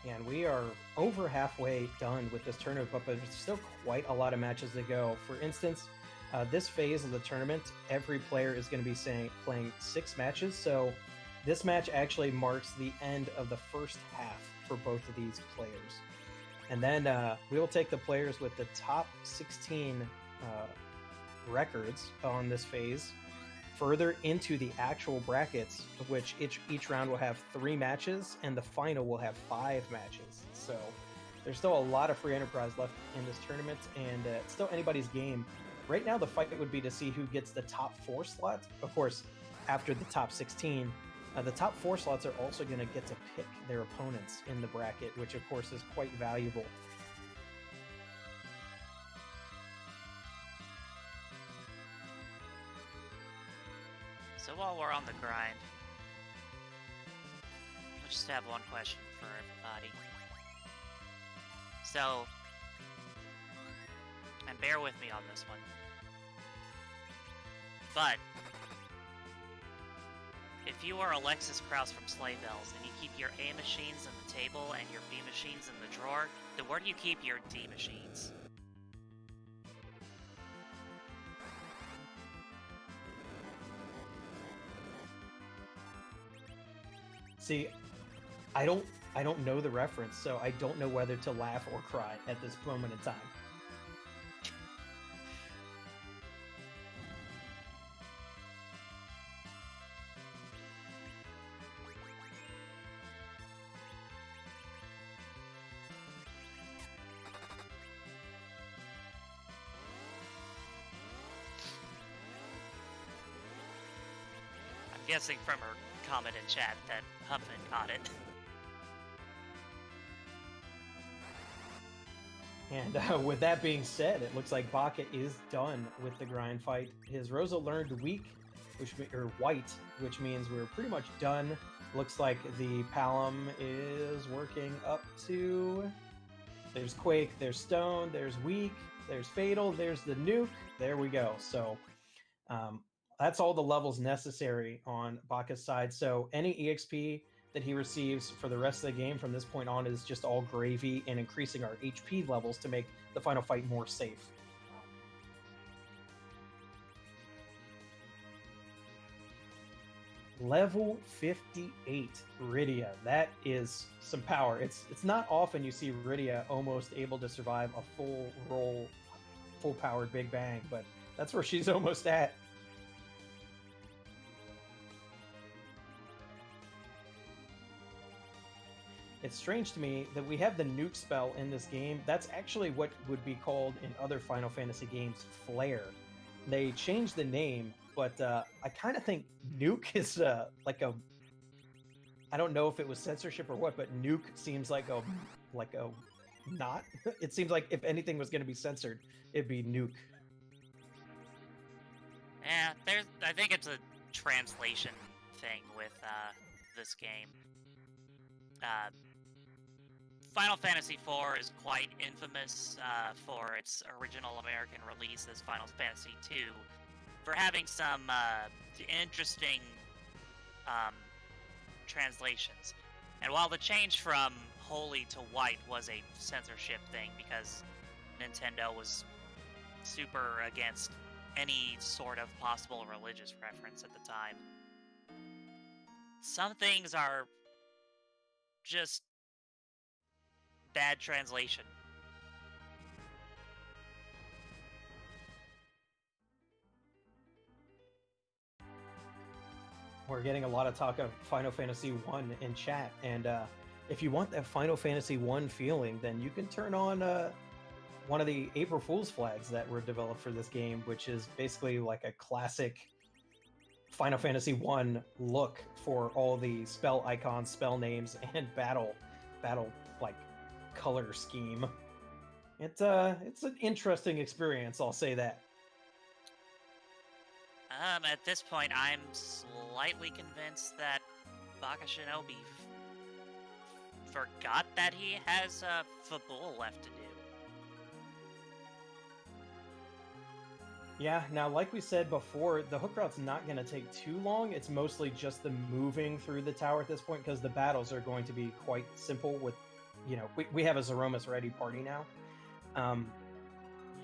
And we are over halfway done with this tournament, but there's still quite a lot of matches to go. For instance, this phase of the tournament, every player is going to be playing 6 matches. So this match actually marks the end of the first half for both of these players. And then we will take the players with the top 16 records on this phase further into the actual brackets, of which each round will have 3 matches, and the final will have 5 matches. So there's still a lot of Free Enterprise left in this tournament, and it's still anybody's game. Right now, the fight would be to see who gets the top 4 slot. Of course, after the top 16, the top 4 slots are also going to get to pick their opponents in the bracket, which of course is quite valuable. So while we're on the grind, I just have one question for everybody. So, and bear with me on this one, but if you are Alexis Krauss from Sleigh Bells and you keep your A machines on the table and your B machines in the drawer, then where do you keep your D machines? See, I don't know the reference, so I don't know whether to laugh or cry at this moment in time. I'm guessing from her comment in chat that Huffman got it. And with that being said, it looks like Baka is done with the grind fight. His Rosa learned weak, or white, which means we're pretty much done. Looks like the Palom is working up to... There's Quake, there's Stone, there's Weak, there's Fatal, there's the Nuke. There we go. So that's all the levels necessary on Baka's side. So any EXP that he receives for the rest of the game from this point on is just all gravy and increasing our HP levels to make the final fight more safe. Level 58 Rydia. That is some power. It's not often you see Rydia almost able to survive a full roll, full powered Big Bang, but that's where she's almost at. It's strange to me that we have the nuke spell in this game. That's actually what would be called in other Final Fantasy games Flare. They changed the name, but I kind of think nuke is like a... I don't know if it was censorship or what, but nuke seems like a not. It seems like if anything was going to be censored, it'd be nuke. Yeah, I think it's a translation thing with this game. Final Fantasy IV is quite infamous for its original American release as Final Fantasy II, for having some interesting translations. And while the change from holy to white was a censorship thing because Nintendo was super against any sort of possible religious reference at the time, some things are just bad translation. We're getting a lot of talk of Final Fantasy 1 in chat, and if you want that Final Fantasy 1 feeling, then you can turn on one of the April Fool's flags that were developed for this game, which is basically like a classic Final Fantasy 1 look for all the spell icons, spell names, and battle like color scheme. It's an interesting experience, I'll say that. At this point, I'm slightly convinced that Bakashinobi forgot that he has Fabul left to do. Yeah, now like we said before, the hook route's not going to take too long. It's mostly just the moving through the tower at this point, because the battles are going to be quite simple with, you know, we have a Zeromus ready party now.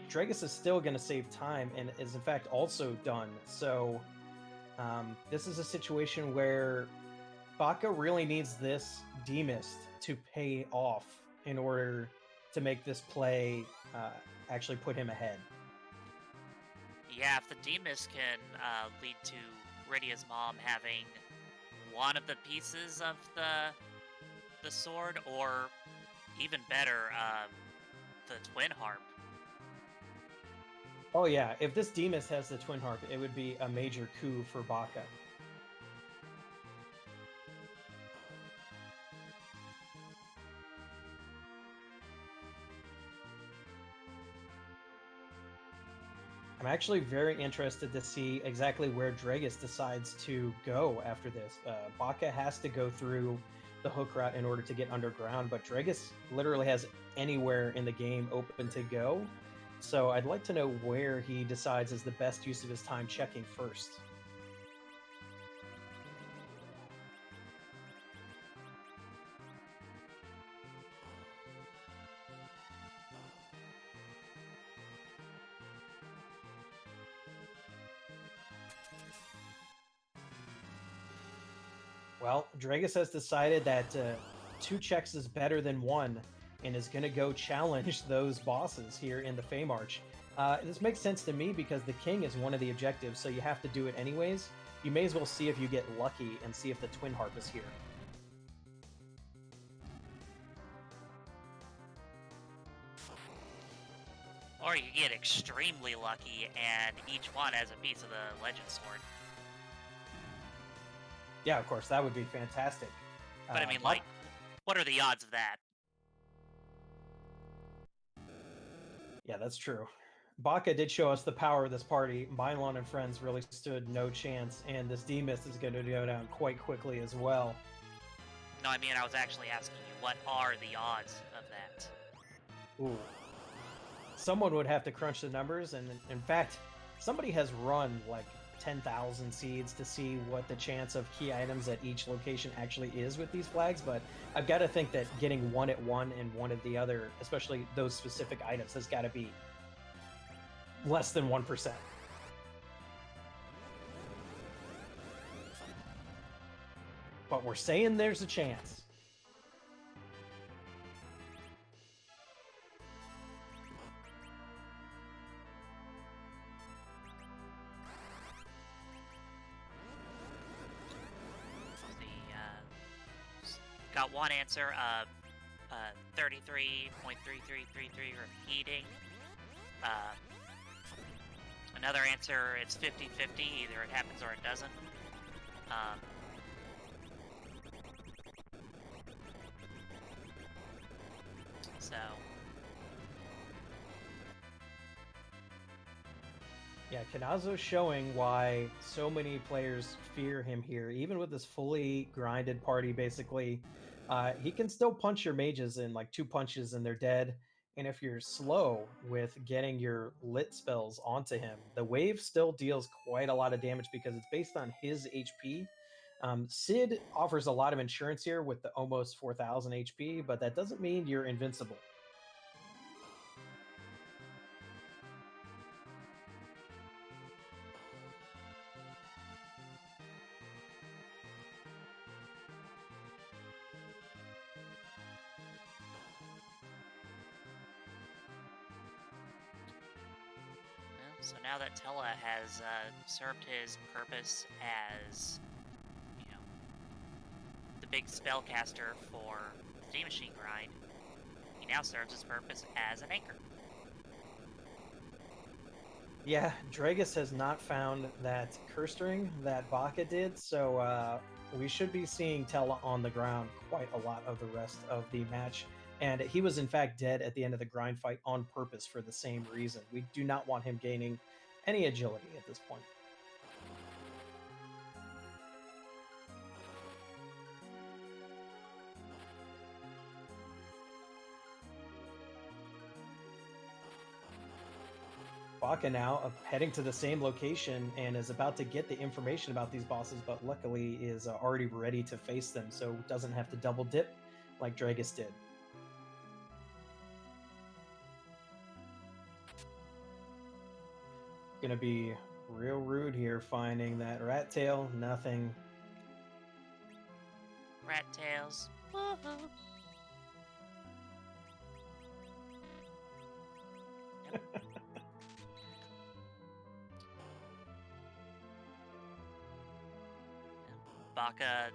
Dragus is still going to save time and is in fact also done. So this is a situation where Baka really needs this demist to pay off in order to make this play actually put him ahead. Yeah, if the demist can lead to Rydia's mom having one of the pieces of the sword, or even better, the twin harp. Oh yeah, if this demist has the twin harp, it would be a major coup for Baka. I'm actually very interested to see exactly where Dragus decides to go after this. Baka has to go through the hook route in order to get underground, but Dragus literally has anywhere in the game open to go. So I'd like to know where he decides is the best use of his time checking first. Well, Dragus has decided that 2 checks is better than 1 and is going to go challenge those bosses here in the Fame Arch. This makes sense to me because the king is one of the objectives, so you have to do it anyways. You may as well see if you get lucky and see if the Twin Harp is here. Or you get extremely lucky and each one has a piece of the Legend Sword. Yeah, of course, that would be fantastic. But I mean, like, what are the odds of that? Yeah, that's true. Baka did show us the power of this party. Bylon and friends really stood no chance, and this D-Mist is going to go down quite quickly as well. No, I mean, I was actually asking you, what are the odds of that? Ooh. Someone would have to crunch the numbers, and in fact, somebody has run like 10,000 seeds to see what the chance of key items at each location actually is with these flags, but I've got to think that getting one at one and one at the other, especially those specific items, has got to be less than 1%. But we're saying there's a chance. Got one answer of 33.3333 repeating. Another answer, it's 50-50, either it happens or it doesn't. So... Yeah, Kanazo's showing why so many players fear him here. Even with this fully grinded party, basically, he can still punch your mages in like 2 punches and they're dead. And if you're slow with getting your lit spells onto him, the wave still deals quite a lot of damage because it's based on his HP. Sid offers a lot of insurance here with the almost 4,000 HP, but that doesn't mean you're invincible. So now that Tella has served his purpose as, you know, the big spellcaster for Steam Machine Grind, he now serves his purpose as an anchor. Yeah, Dragus has not found that curse ring that Baka did, so we should be seeing Tella on the ground quite a lot of the rest of the match. And he was in fact dead at the end of the grind fight on purpose for the same reason. We do not want him gaining any agility at this point. Baka now heading to the same location and is about to get the information about these bosses, but luckily is already ready to face them, so doesn't have to double dip like Dragus did. Gonna be real rude here finding that rat tail. Nothing. Rat tails. Woohoo! Yep. Baka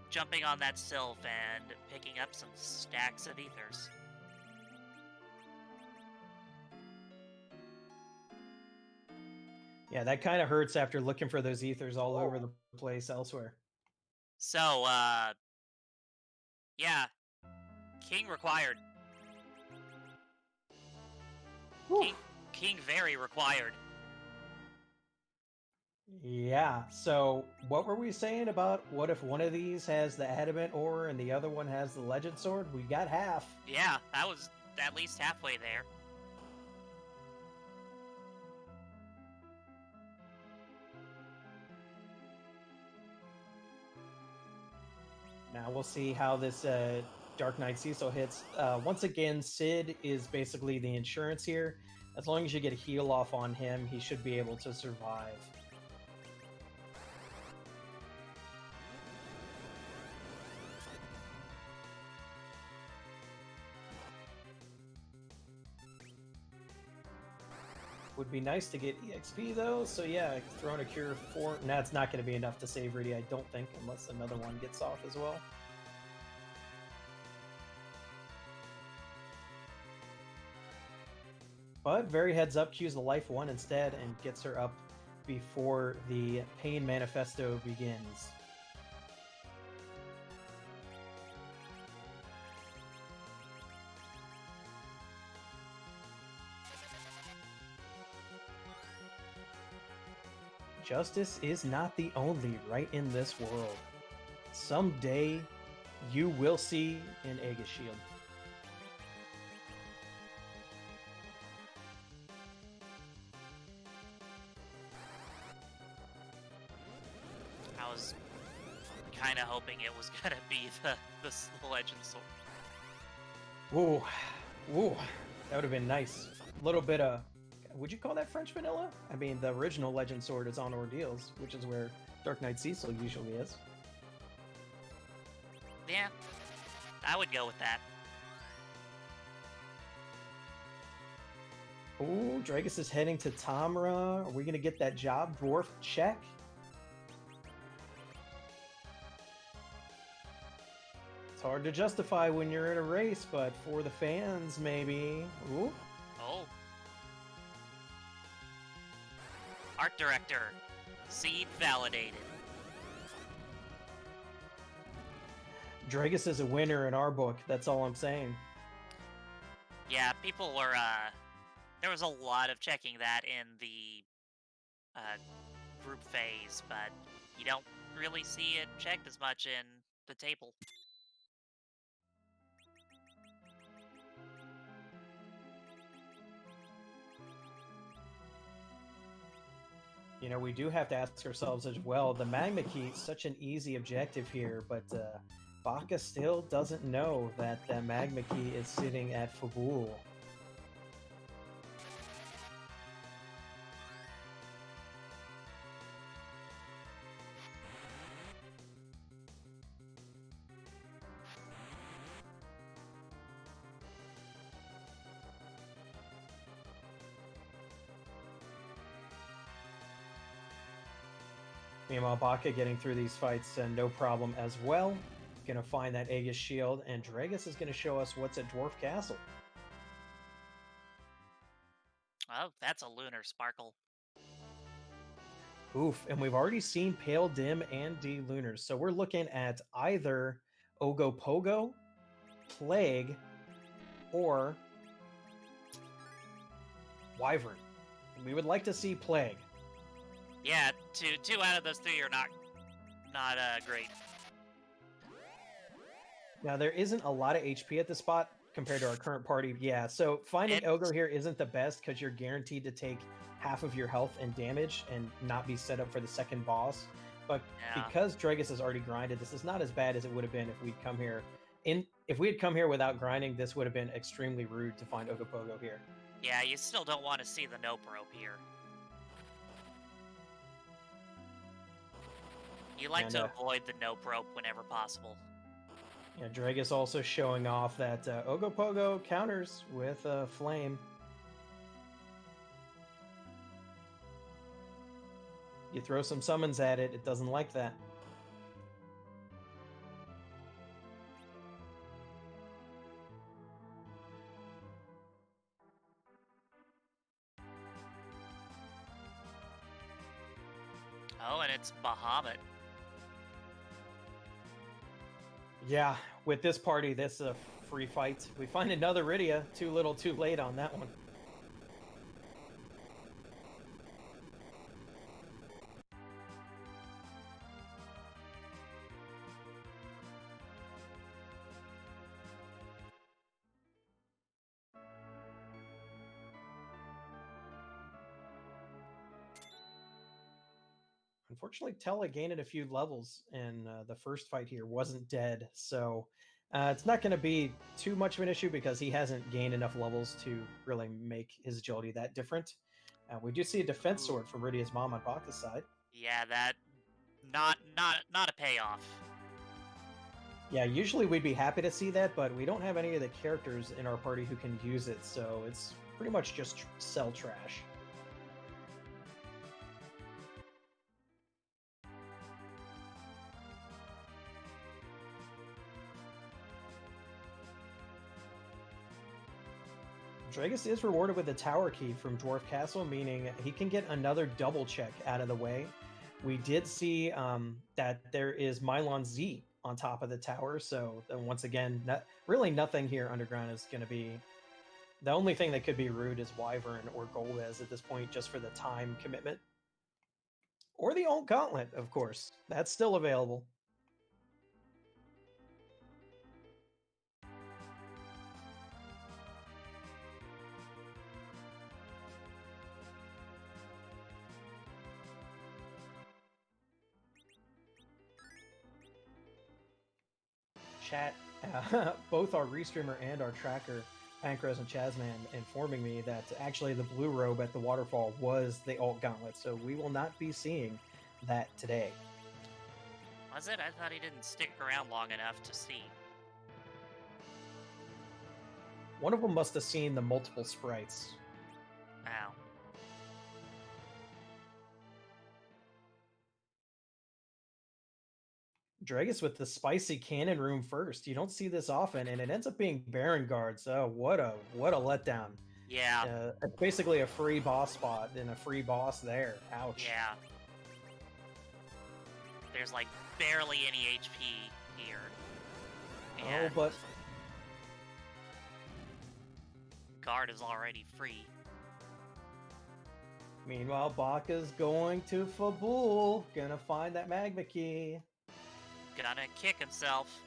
jumping on that sylph and picking up some stacks of ethers. Yeah, that kind of hurts after looking for those ethers all over the place elsewhere. So, yeah, King required. King Very required. Yeah, so what were we saying about what if one of these has the adamant ore and the other one has the legend sword? We got half. Yeah, that was at least halfway there. Now we'll see how this Dark Knight Cecil hits. Once again, Sid is basically the insurance here. As long as you get a heal off on him, he should be able to survive. Would be nice to get EXP though, so yeah, throwing a cure 4. Nah, it's not going to be enough to save Rudy, I don't think, unless another one gets off as well. But Very heads up, Q's the life 1 instead, and gets her up before the Pain Manifesto begins. Justice is not the only right in this world. Someday, you will see an Aegis Shield. I was kind of hoping it was gonna be the legend sword. Ooh, ooh, that would have been nice. A little bit of, would you call that French vanilla? I mean, the original Legend Sword is on Ordeals, which is where Dark Knight Cecil usually is. Yeah, I would go with that. Ooh, Dragus is heading to Tamra. Are we going to get that job dwarf check? It's hard to justify when you're in a race, but for the fans, maybe. Ooh. Oh. Art director. Seed validated. Dragus is a winner in our book. That's all I'm saying. Yeah, people were, there was a lot of checking that in the group phase, but you don't really see it checked as much in the table. You know, we do have to ask ourselves as well, the Magma Key is such an easy objective here, but Baka still doesn't know that the Magma Key is sitting at Fabul. Meanwhile, Baka getting through these fights no problem as well. Gonna find that Aegis shield, and Dragus is gonna show us what's at Dwarf Castle. Oh, that's a lunar sparkle. Oof, and we've already seen Pale Dim and D Lunars, so we're looking at either Ogopogo, Plague, or Wyvern. We would like to see Plague. Yeah, two out of those three are not great. Now, there isn't a lot of HP at this spot compared to our current party. Yeah, so finding Ogre here isn't the best because you're guaranteed to take half of your health and damage and not be set up for the second boss. But because Dragus has already grinded, this is not as bad as it would have been if we'd come here. If we had come here without grinding, this would have been extremely rude to find Ogopogo here. Yeah, you still don't want to see the nope rope here. You like to avoid the nope rope whenever possible. Yeah, Dragus also showing off that Ogopogo counters with a flame. You throw some summons at it, it doesn't like that. Oh, and it's Bahamut. Yeah, with this party, this is a free fight. We find another Rydia. Too little, too late on that one. Unfortunately, Tella gaining a few levels in the first fight here, wasn't dead, so it's not going to be too much of an issue because he hasn't gained enough levels to really make his agility that different. We do see a defense Ooh. sword from Rudia's mom on Baka's side. Yeah, that not a payoff. Yeah, usually we'd be happy to see that, but we don't have any of the characters in our party who can use it, so it's pretty much just sell trash. Dragus is rewarded with a tower key from Dwarf Castle, meaning he can get another double check out of the way. We did see that there is Mylon Z on top of the tower, so once again, really nothing here underground is going to be... The only thing that could be rude is Wyvern or Golbez at this point, just for the time commitment. Or the Alt Gauntlet, of course. That's still available. Chat, both our restreamer and our tracker, Pancros and Chazman, informing me that actually the blue robe at the waterfall was the Alt Gauntlet, so we will not be seeing that today. Was it? I thought he didn't stick around long enough to see. One of them must have seen the multiple sprites. Wow. Dragus with the spicy cannon room first. You don't see this often, and it ends up being Baron Guards. Oh, what a letdown. Yeah. It's basically a free boss spot and a free boss there. Ouch. Yeah. There's like barely any HP here. And oh, but guard is already free. Meanwhile, Baka's going to Fabul, gonna find that magma key. Gonna kick himself.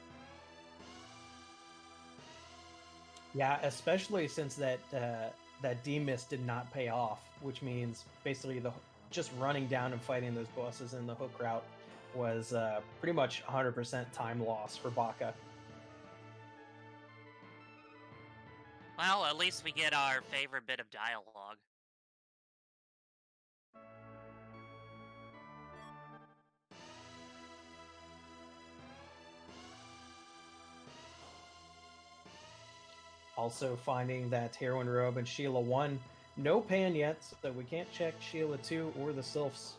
Yeah, especially since that D-Mist did not pay off, which means basically just running down and fighting those bosses in the hook route was pretty much 100% time loss for Baka. Well, at least we get our favorite bit of dialogue. Also finding that Heroine Robe and Sheila 1, no pan yet, so we can't check Sheila 2 or the Sylphs.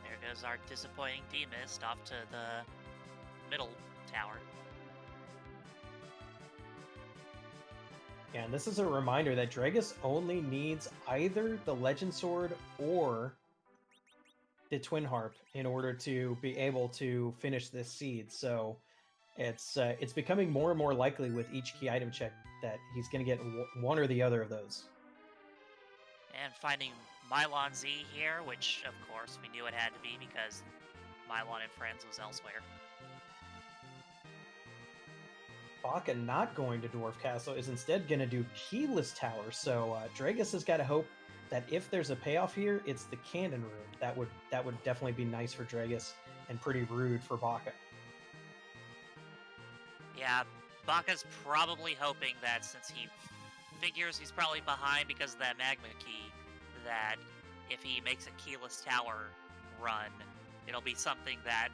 There goes our disappointing D-Mist off to the middle tower. Yeah, and this is a reminder that Dragus only needs either the Legend Sword or the Twin Harp in order to be able to finish this seed. So it's becoming more and more likely with each key item check that he's going to get one or the other of those. And finding Mylon Z here, which of course we knew it had to be because Mylon and Friends was elsewhere. Baka not going to Dwarf Castle is instead going to do Keyless Tower. So Dragus has got to hope that if there's a payoff here, it's the Cannon Room. That would definitely be nice for Dragus and pretty rude for Baka. Yeah, Baka's probably hoping that since he figures he's probably behind because of that magma key, that if he makes a keyless tower run, it'll be something that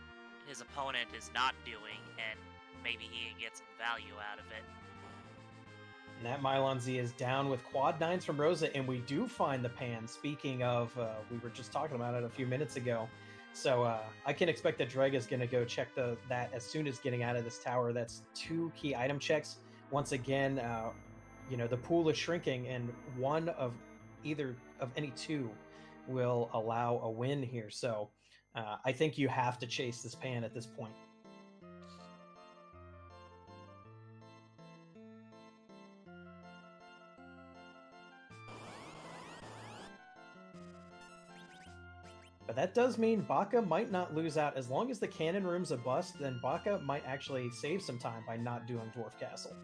his opponent is not doing, and maybe he can get some value out of it. And that Mylon Z is down with quad 9s from Rosa, and we do find the pan. Speaking of, we were just talking about it a few minutes ago. So I can expect that Dragus is going to go check that as soon as getting out of this tower. That's 2 key item checks. Once again, the pool is shrinking, and one of either of any 2 will allow a win here. So I think you have to chase this pan at this point. But That does mean Baka might not lose out. As long as the cannon room's a bust, then Baka might actually save some time by not doing Dwarf Castle.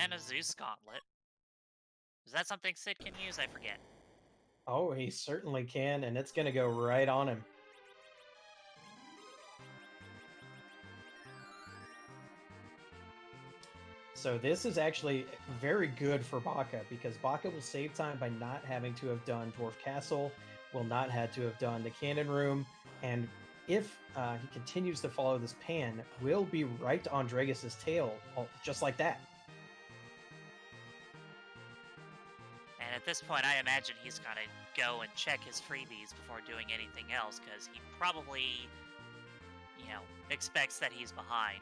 And a Zeus Gauntlet. Is that something Sid can use? I forget. Oh, he certainly can, and it's going to go right on him. So this is actually very good for Baka, because Baka will save time by not having to have done Dwarf Castle, will not have to have done the Cannon Room, and if he continues to follow this pan, will be right on Dragus's tail, just like that. And at this point, I imagine he's gonna go and check his freebies before doing anything else, because he probably, expects that he's behind.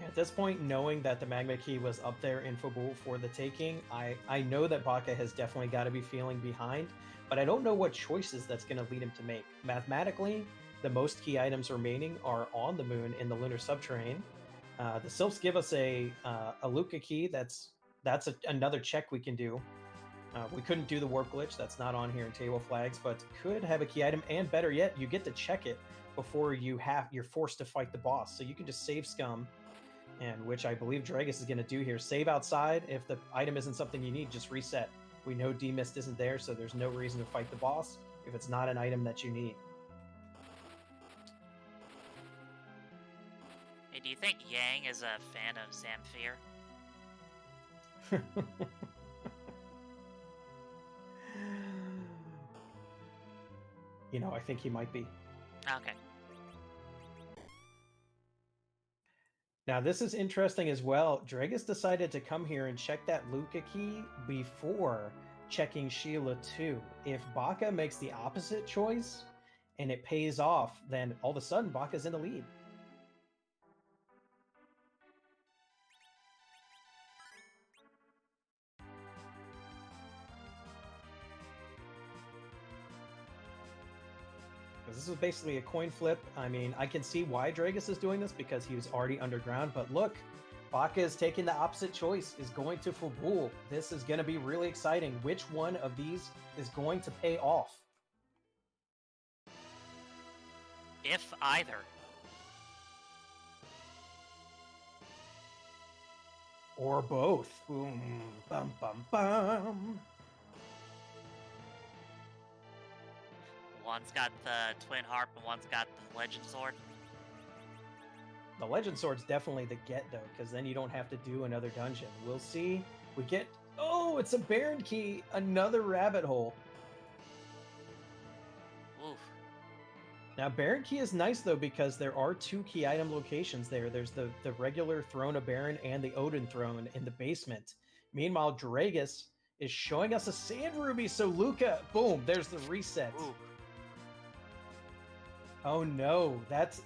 At this point, knowing that the Magma Key was up there in Fabul for the taking, I know that Baka has definitely got to be feeling behind, but I don't know what choices that's going to lead him to make. Mathematically, the most key items remaining are on the moon in the lunar subterranean. The Sylphs give us a Luca key. That's another check we can do. We couldn't do the warp glitch. That's not on here in table flags, but could have a key item. And better yet, you get to check it before you're forced to fight the boss. So you can just save scum, and which I believe Dragus is going to do here. Save outside. If the item isn't something you need, just reset. We know D-Mist isn't there, so there's no reason to fight the boss if it's not an item that you need. Hey, do you think Yang is a fan of Zamfir? I think he might be. Okay. Now, this is interesting as well. Dragus decided to come here and check that Luca key before checking Sheila 2. If Baka makes the opposite choice and it pays off, then all of a sudden Baka's in the lead. This is basically a coin flip. I mean, I can see why Dragus is doing this, because he was already underground, but look, Baka is taking the opposite choice, is going to Fabul. This is going to be really exciting. Which one of these is going to pay off? If either. Or both. Boom, bum, bum, bum. One's got the Twin Harp and one's got the Legend Sword. The Legend Sword's definitely the get, though, because then you don't have to do another dungeon. We'll see. We get... Oh, it's a Baron Key! Another rabbit hole. Oof. Now, Baron Key is nice, though, because there are two key item locations there. There's the regular Throne of Baron and the Odin Throne in the basement. Meanwhile, Dragus is showing us a Sand Ruby, so Luca, boom, there's the reset. Ooh. Oh no, this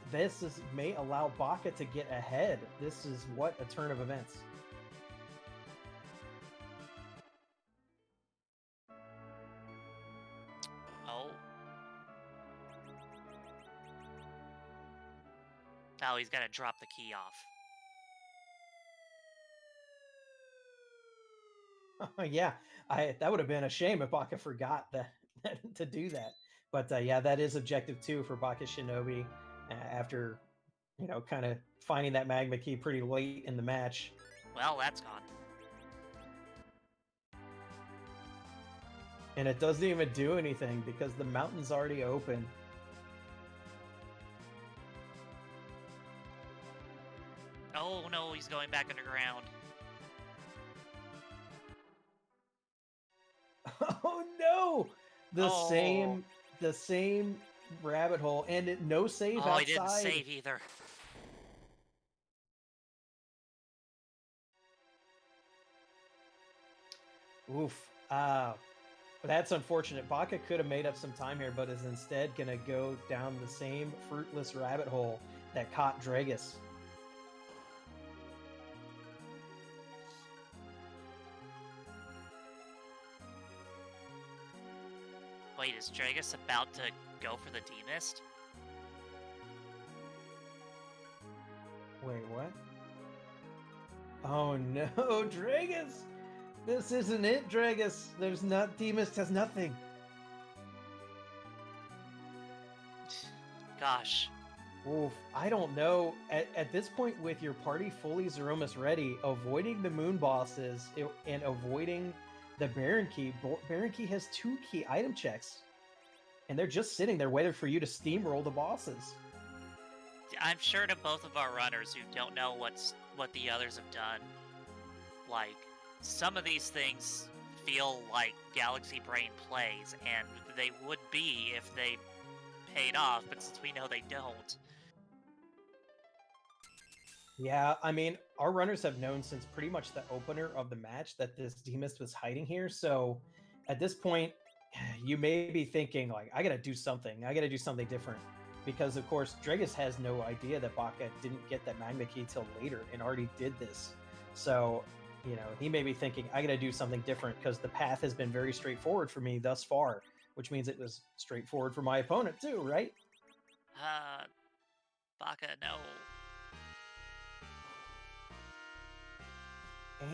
may allow Baka to get ahead. This is what a turn of events. Oh. Oh, he's gotta drop the key off. Yeah, that would have been a shame if Baka forgot that to do that. But yeah, that is objective 2 for Bakashinobi after, kind of finding that Magma Key pretty late in the match. Well, that's gone. And it doesn't even do anything because the mountain's already open. Oh no, he's going back underground. Oh no! The same rabbit hole, and no save outside. Oh, he didn't save either. Oof. That's unfortunate. Baka could have made up some time here, but is instead going to go down the same fruitless rabbit hole that caught Dragus. Wait, is Dragus about to go for the D-Mist? Wait, what? Oh no, Dragus! This isn't it, Dragus! There's not... D-Mist has nothing. Gosh. Oof, I don't know. At this point, with your party fully Threemus ready, avoiding the moon bosses and avoiding the Baron Key. Baron Key has 2 key item checks, and they're just sitting there waiting for you to steamroll the bosses. I'm sure to both of our runners who don't know what the others have done, like, some of these things feel like Galaxy Brain plays, and they would be if they paid off, but since we know they don't. Yeah, I mean, our runners have known since pretty much the opener of the match that this D-Mist was hiding here, so at this point, you may be thinking, like, I gotta do something. I gotta do something different. Because, of course, Dragus has no idea that Baka didn't get that Magma Key till later and already did this. So, you know, he may be thinking, I gotta do something different because the path has been very straightforward for me thus far, which means it was straightforward for my opponent too, right? Baka, no.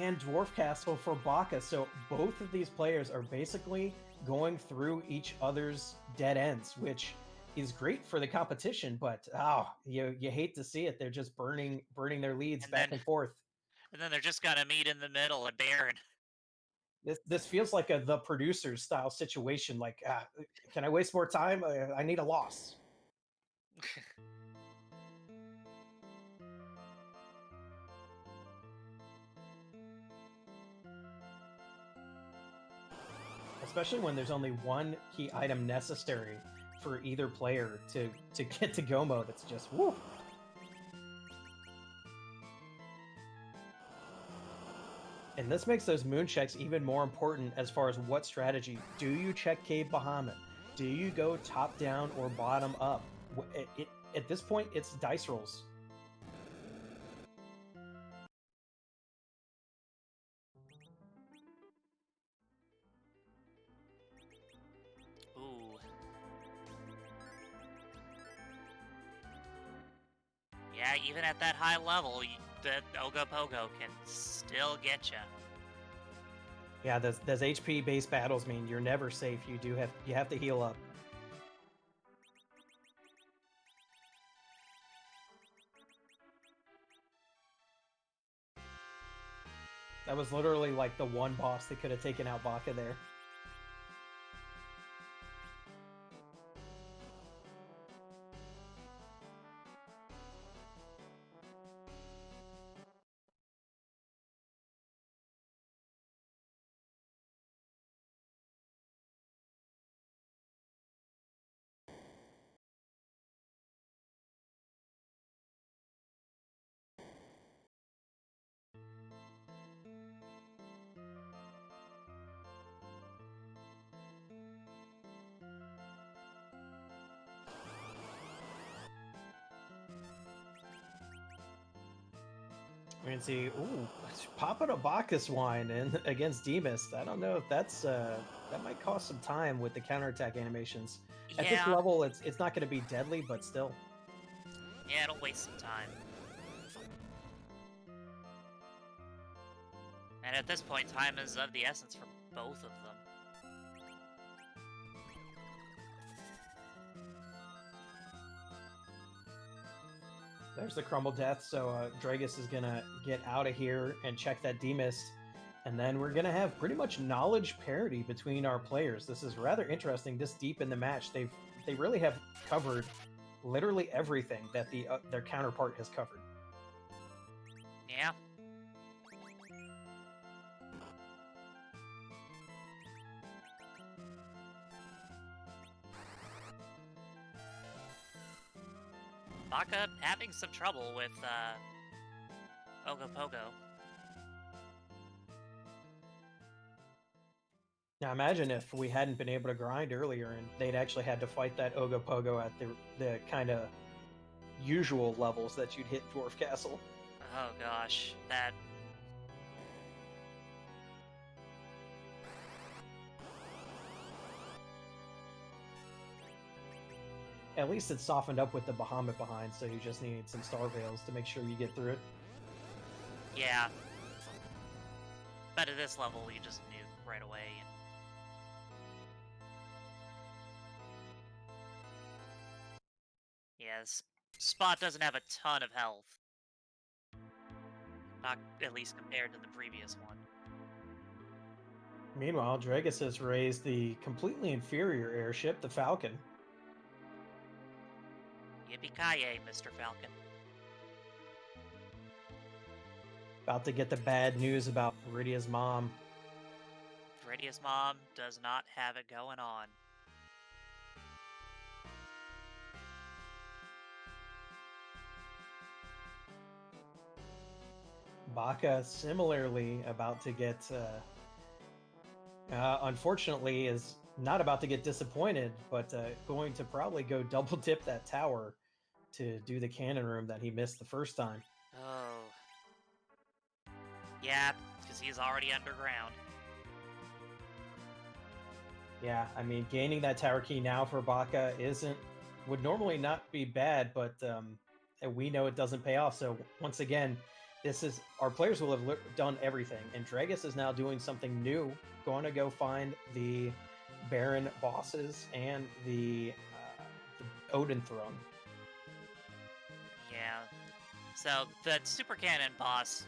And Dwarf Castle for Baka. So both of these players are basically going through each other's dead ends, which is great for the competition, but you hate to see it. They're just burning their leads back and forth. And then they're just gonna meet in the middle at Baron. This feels like the producers style situation. Like, can I waste more time? I need a loss. Especially when there's only 1 key item necessary for either player to get to go mode. It's just woo. And this makes those moon checks even more important as far as what strategy. Do you check Cave Bahamut? Do you go top down or bottom up? At this point, it's dice rolls. Ooh. Yeah, even at that high level, the Ogopogo can still get you. Yeah, those HP based battles mean you're never safe. You have to heal up. That was literally like the one boss that could have taken out Baka there. We're gonna see, ooh, popping a Bacchus wine in against D-Mist. I don't know if that's that might cost some time with the counterattack animations. Yeah. At this level, it's not gonna be deadly, but still. Yeah, it'll waste some time. And at this point, time is of the essence for both of them. There's the Crumble Death, so Dragus is gonna get out of here and check that D-Mist, and then we're gonna have pretty much knowledge parity between our players. This is rather interesting. This deep in the match, they really have covered literally everything that their counterpart has covered. Yeah. Baka having some trouble with Ogopogo. Now imagine if we hadn't been able to grind earlier and they'd actually had to fight that Ogopogo at the kind of usual levels that you'd hit Dwarf Castle. Oh gosh, that... At least it's softened up with the Bahamut behind, so you just need some Star Veils to make sure you get through it. Yeah. But at this level, you just nuke right away. Yeah, this Spot doesn't have a ton of health. Not at least compared to the previous one. Meanwhile, Dragus has raised the completely inferior airship, the Falcon. Yippee-ki-yay, Mr. Falcon. About to get the bad news about Viridia's mom. Viridia's mom does not have it going on. Baka similarly about to get, unfortunately, is not about to get disappointed, but going to probably go double dip that tower to do the cannon room that he missed the first time. Oh. Yeah, because he's already underground. Yeah, I mean, gaining that tower key now for Baka would normally not be bad, but we know it doesn't pay off. So once again, our players will have done everything, and Dragus is now doing something new. Going to go find the Baron bosses and the Odin throne. Yeah. So the Super Cannon boss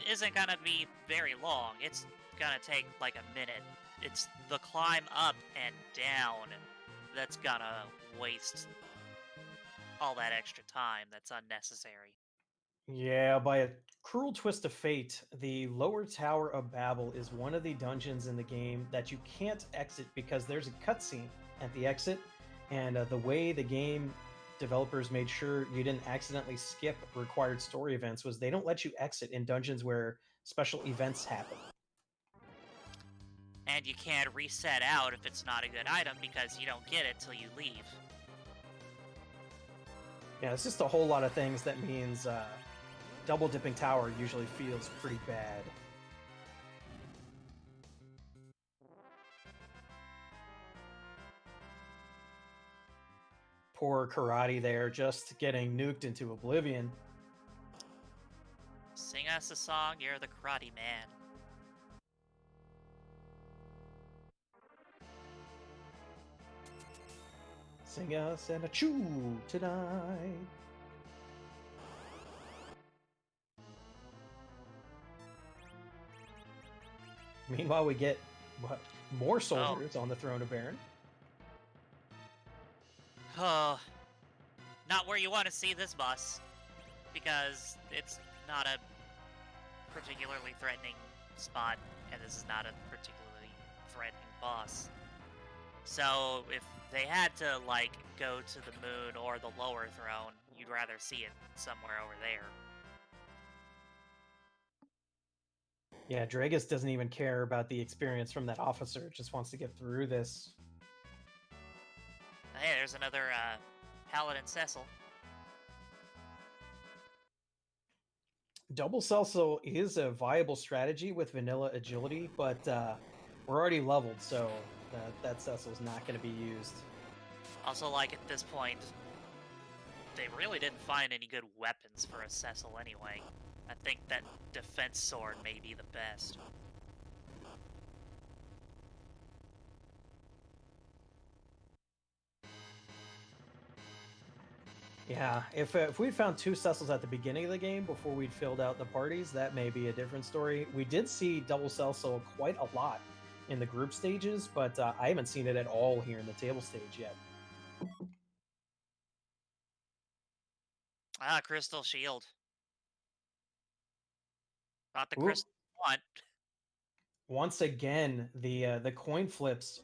isn't gonna be very long. It's gonna take like a minute. It's the climb up and down that's gonna waste all that extra time that's unnecessary. Yeah, by a cruel twist of fate, the lower Tower of Babel is one of the dungeons in the game that you can't exit because there's a cutscene at the exit, and the way the game developers made sure you didn't accidentally skip required story events was they don't let you exit in dungeons where special events happen. And you can't reset out if it's not a good item because you don't get it till you leave. Yeah, it's just a whole lot of things that means double dipping tower usually feels pretty bad. Poor Karate there, just getting nuked into oblivion. Sing us a song, you're the karate man. Sing us and a chew tonight. Meanwhile, we get more soldiers on the throne of Baron. Oh, not where you want to see this boss, because it's not a particularly threatening spot, and this is not a particularly threatening boss. So if they had to, like, go to the moon or the lower throne, you'd rather see it somewhere over there. Yeah, Dragus doesn't even care about the experience from that officer, just wants to get through this. Hey, there's another Paladin Cecil. Double Celso is a viable strategy with vanilla agility, but we're already leveled, so that Cecil is not going to be used. Also, like, at this point, they really didn't find any good weapons for a Cecil anyway. I think that defense sword may be the best. Yeah, if we'd found two Cecils at the beginning of the game before we'd filled out the parties, that may be a different story. We did see Double Celso quite a lot in the group stages, but I haven't seen it at all here in the table stage yet. Ah, Crystal Shield. Not the crystal one. Once again, the coin flips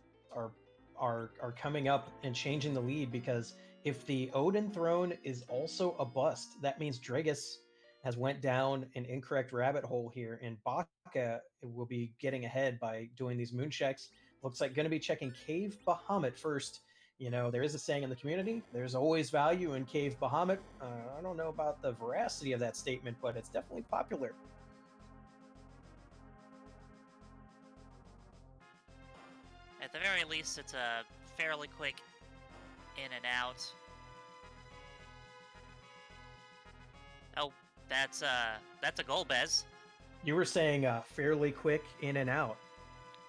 are coming up and changing the lead, because If the Odin throne is also a bust, that means Dragus has went down an incorrect rabbit hole here, and Baka will be getting ahead by doing these moon checks. Looks like going to be checking Cave Bahamut first. You know, there is a saying in the community, there's always value in Cave Bahamut. I don't know about the veracity of that statement, but it's definitely popular. At the very least, it's a fairly quick in and out. Oh, that's a Golbez. You were saying fairly quick in and out.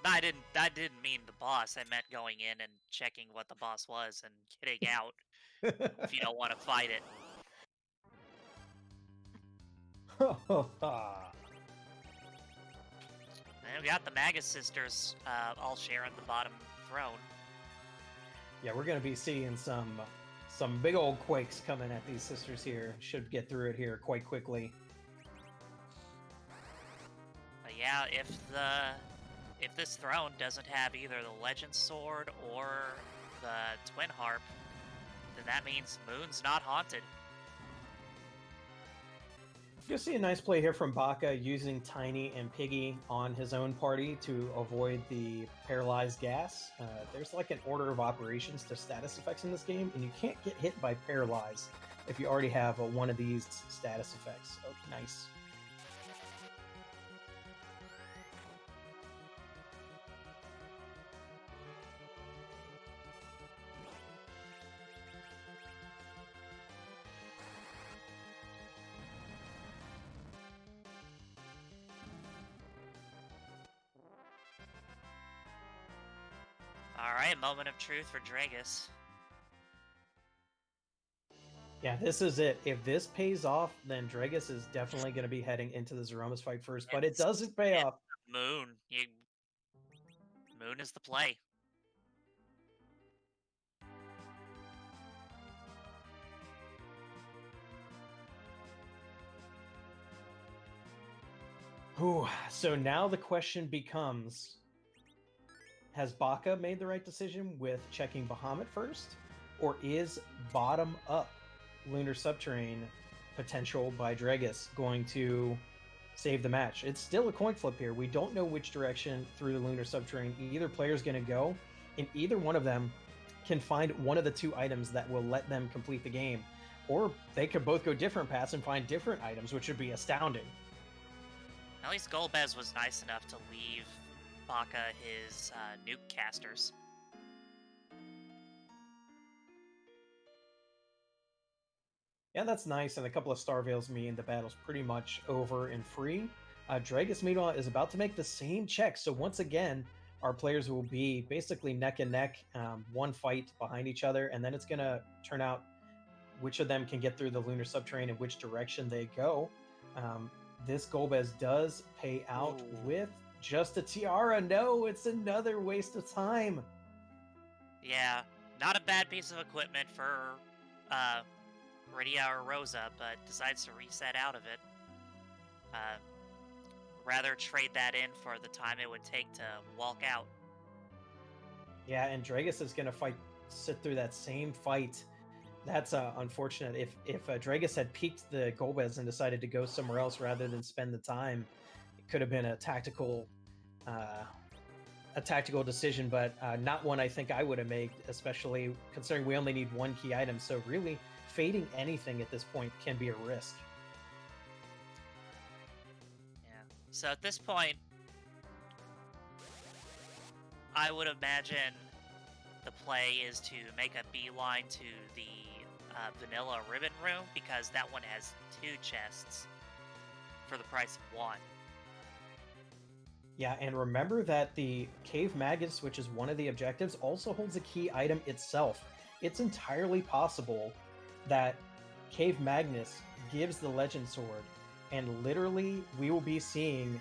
I didn't mean the boss. I meant going in and checking what the boss was and getting out if you don't want to fight it. And we got the Magus sisters all sharing the bottom throne. Yeah, we're going to be seeing some big old quakes coming at these sisters here. Should get through it here quite quickly. But yeah, if this throne doesn't have either the Legend Sword or the Twin Harp, then that means Moon's not haunted. You'll see a nice play here from Baka using Tiny and Piggy on his own party to avoid the paralyzed gas. There's like an order of operations to status effects in this game, and you can't get hit by paralyze if you already have one of these status effects. Oh, nice. Alright, moment of truth for Dragus. Yeah, this is it. If this pays off, then Dragus is definitely going to be heading into the Zeromus fight first, but it doesn't pay off. Moon. Moon is the play. Ooh, so now the question becomes, has Baka made the right decision with checking Bahamut first? Or is bottom-up Lunar Subterrane potential by Dragus going to save the match? It's still a coin flip here. We don't know which direction through the Lunar Subterrane either player is going to go, and either one of them can find one of the two items that will let them complete the game. Or they could both go different paths and find different items, which would be astounding. At least Golbez was nice enough to leave Baka his nuke casters. Yeah, that's nice, and a couple of Star Veils mean the battle's pretty much over and free. Dragus, meanwhile, is about to make the same check, so once again, our players will be basically neck and neck, one fight behind each other, and then it's going to turn out which of them can get through the Lunar Subterrane and which direction they go. This Golbez does pay out with just a tiara. No, it's another waste of time. Yeah, not a bad piece of equipment for Rydia or Rosa, but decides to reset out of it. Rather trade that in for the time it would take to walk out. Yeah, and Dragus is going to sit through that same fight. That's unfortunate. If Dragus had peeked the Golbez and decided to go somewhere else rather than spend the time, it could have been a tactical decision, but not one I think I would have made, especially considering we only need one key item. So really, fading anything at this point can be a risk. Yeah. So at this point, I would imagine the play is to make a beeline to the vanilla ribbon room, because that one has 2 chests for the price of 1. Yeah, and remember that the Cave Magus, which is one of the objectives, also holds a key item itself. It's entirely possible that Cave Magnus gives the Legend Sword, and literally we will be seeing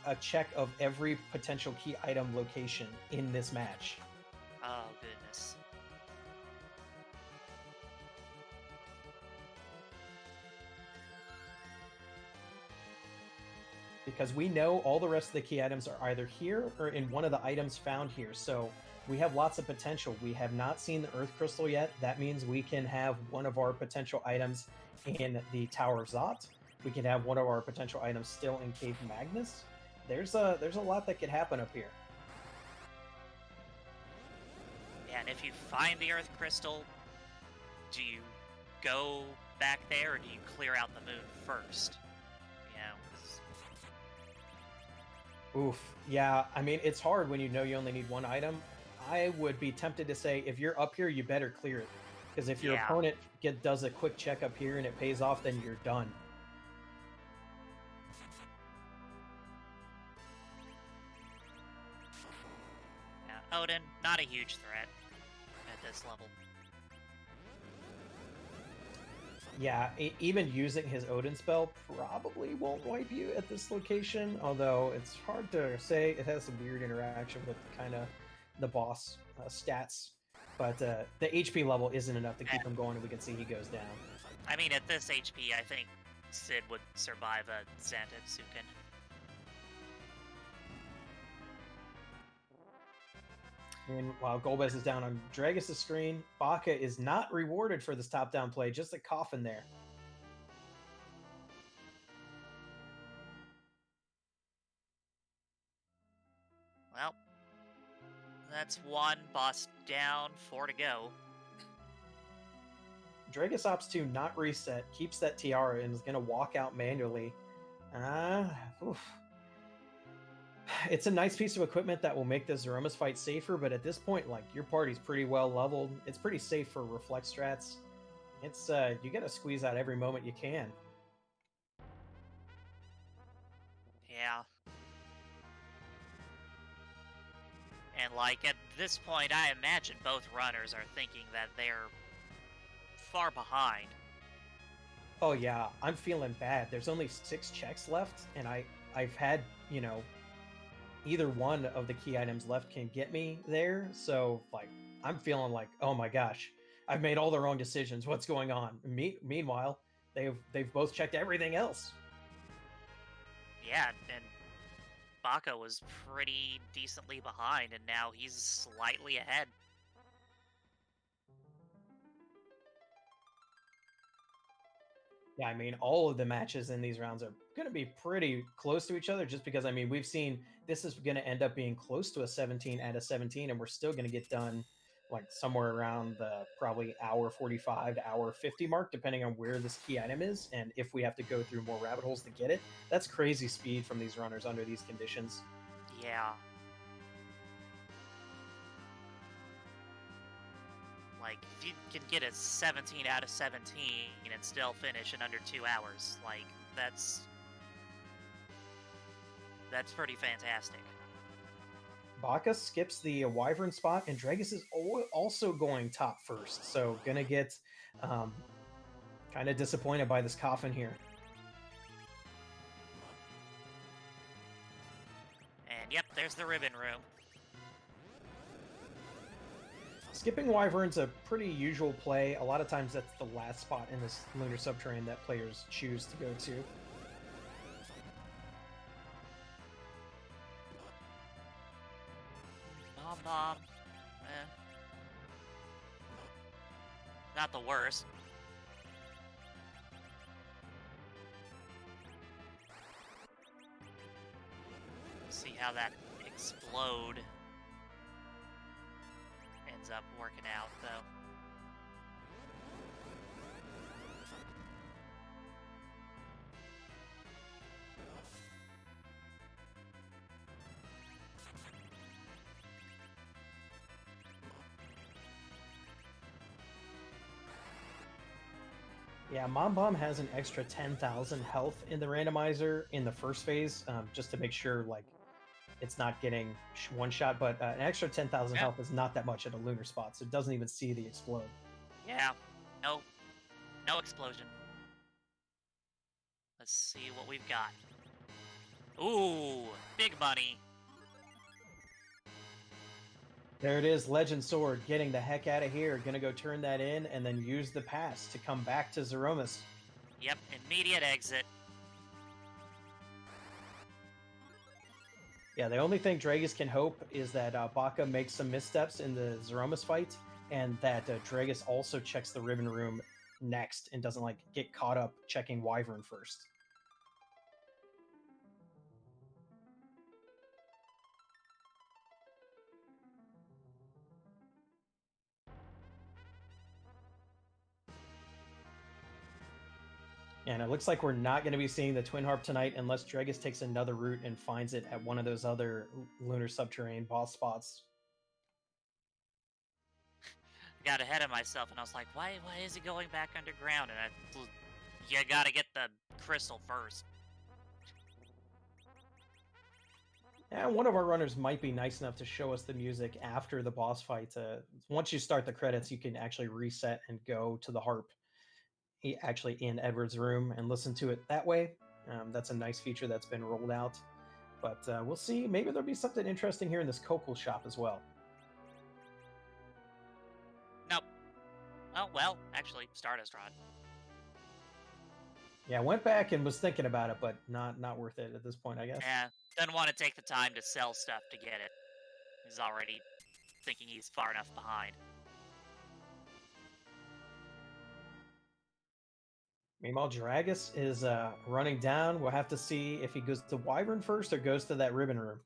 a check of every potential key item location in this match. Oh, goodness. Because we know all the rest of the key items are either here or in one of the items found here. So we have lots of potential. We have not seen the Earth Crystal yet. That means we can have one of our potential items in the Tower of Zot. We can have one of our potential items still in Cave Magnus. There's a lot that could happen up here. And if you find the Earth Crystal, do you go back there or do you clear out the moon first? You know, 'cause Oof. Yeah, I mean, it's hard when you know you only need one item. I would be tempted to say, if you're up here, you better clear it. Because if your Yeah. opponent does a quick check up here and it pays off, then you're done. yeah, Odin, not a huge threat at this level. Yeah, even using his Odin spell probably won't wipe you at this location, although it's hard to say. It has some weird interaction with kind of the boss stats, but the HP level isn't enough to keep him going, and we can see he goes down. I mean, at this HP, I think Sid would survive a Zantetsuken. And while Golbez is down on Dragus' screen, Baka is not rewarded for this top-down play, just a coffin there. Well, that's one boss down, 4 to go. Dragus opts to not reset, keeps that tiara, and is going to walk out manually. Oof. It's a nice piece of equipment that will make the Zeromus fight safer, but at this point, like, your party's pretty well leveled. It's pretty safe for reflex strats. It's you got to squeeze out every moment you can. Yeah. And, like, at this point, I imagine both runners are thinking that they're far behind. Oh yeah, I'm feeling bad. There's only 6 checks left, and I've had, you know, either one of the key items left can get me there. So like, I'm feeling like, oh my gosh, I've made all the wrong decisions. What's going on? Meanwhile, they've both checked everything else. Yeah, and Baka was pretty decently behind, and now he's slightly ahead. Yeah, I mean, all of the matches in these rounds are going to be pretty close to each other just because, I mean, we've seen this is going to end up being close to a 17 out of 17, and we're still going to get done like somewhere around the probably hour 45 to hour 50 mark, depending on where this key item is. And if we have to go through more rabbit holes to get it, that's crazy speed from these runners under these conditions. Yeah. Like, if you can get a 17 out of 17 and still finish in under 2 hours, like, that's pretty fantastic. Baka skips the Wyvern spot, and Dragus is also going top first, so gonna get kind of disappointed by this coffin here. And yep, there's the ribbon room. Skipping Wyvern's a pretty usual play. A lot of times that's the last spot in this Lunar Subterranean that players choose to go to. Mom. Not the worst. See how that explode ends up working out, though. Yeah, Mom Bomb has an extra 10,000 health in the randomizer in the first phase, just to make sure like it's not getting one shot. But an extra 10,000 health is not that much at a lunar spot, so it doesn't even see the explode. Yeah, no explosion. Let's see what we've got. Ooh, big money. There it is, Legend Sword, getting the heck out of here. Gonna go turn that in and then use the pass to come back to Zeromus. Yep, immediate exit. Yeah, the only thing Dragus can hope is that Baka makes some missteps in the Zeromus fight, and that Dragus also checks the Ribbon Room next and doesn't like get caught up checking Wyvern first. And it looks like we're not going to be seeing the Twin Harp tonight unless Dragus takes another route and finds it at one of those other lunar subterranean boss spots. Got ahead of myself, and I was like, why is he going back underground? And you gotta get the crystal first. And one of our runners might be nice enough to show us the music after the boss fight. Once you start the credits, you can actually reset and go to the harp actually in Edward's room and listen to it that way. That's a nice feature that's been rolled out. But we'll see. Maybe there'll be something interesting here in this Kokol shop as well. Nope. Oh, well, actually, Stardust Rod. Yeah, I went back and was thinking about it, but not worth it at this point, I guess. Yeah, doesn't want to take the time to sell stuff to get it. He's already thinking he's far enough behind. Meanwhile, Dragus is running down. We'll have to see if he goes to Wyvern first or goes to that Ribbon Room.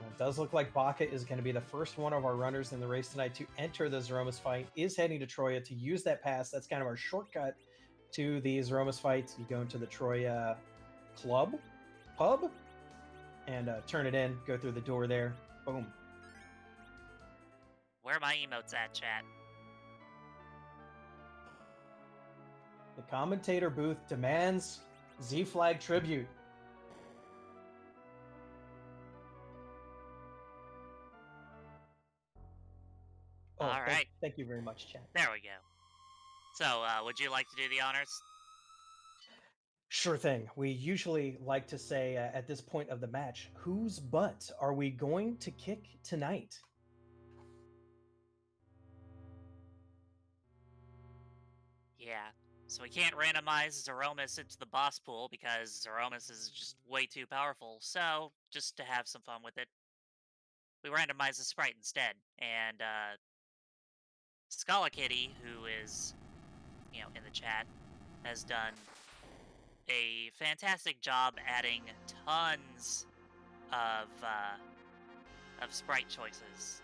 It does look like Baka is going to be the first one of our runners in the race tonight to enter the Zeromus fight, is heading to Troya to use that pass. That's kind of our shortcut to the Zeromus fight. You go into the Troya pub, and turn it in, go through the door there. Boom. Where are my emotes at, chat? The commentator booth demands Z-Flag tribute. Oh, All right. Thank you very much, chat. There we go. So, would you like to do the honors? Sure thing. We usually like to say at this point of the match, whose butt are we going to kick tonight? Yeah. So we can't randomize Zeromus into the boss pool because Zeromus is just way too powerful. So, just to have some fun with it, we randomize the sprite instead. And Scala Kitty, who is, in the chat, has done a fantastic job adding tons of sprite choices.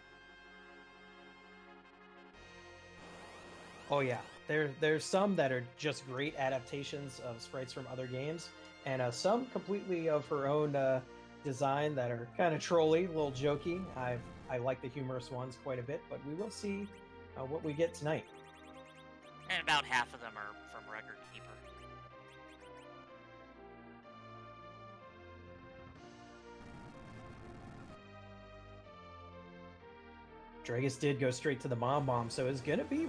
Oh yeah, there's some that are just great adaptations of sprites from other games, and some completely of her own design that are kind of trolly, a little jokey. I like the humorous ones quite a bit, but we will see what we get tonight. And about half of them are from Record Keeper. Dragus did go straight to the bomb, so it's going to be,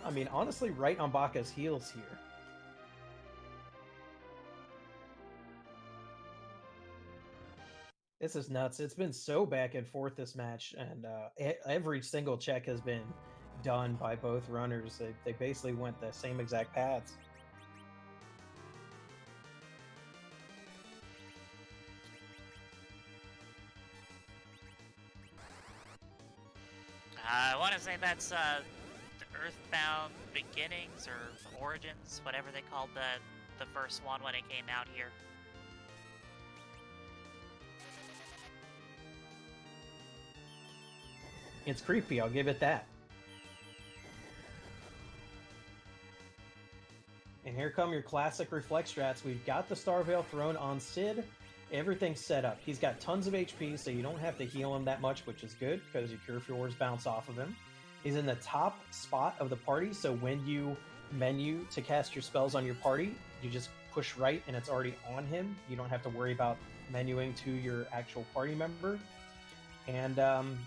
I mean, honestly, right on Baka's heels here. This is nuts. It's been so back and forth this match, and every single check has been done by both runners. They basically went the same exact paths. I want to say that's the Earthbound Beginnings or Origins, whatever they called the first one when it came out here. It's creepy, I'll give it that. And here come your classic reflex strats. We've got the Star Veil thrown on Sid. Everything's set up. He's got tons of HP, so you don't have to heal him that much, which is good, because your Cure for Wars bounce off of him. He's in the top spot of the party, so when you menu to cast your spells on your party, you just push right and it's already on him. You don't have to worry about menuing to your actual party member. And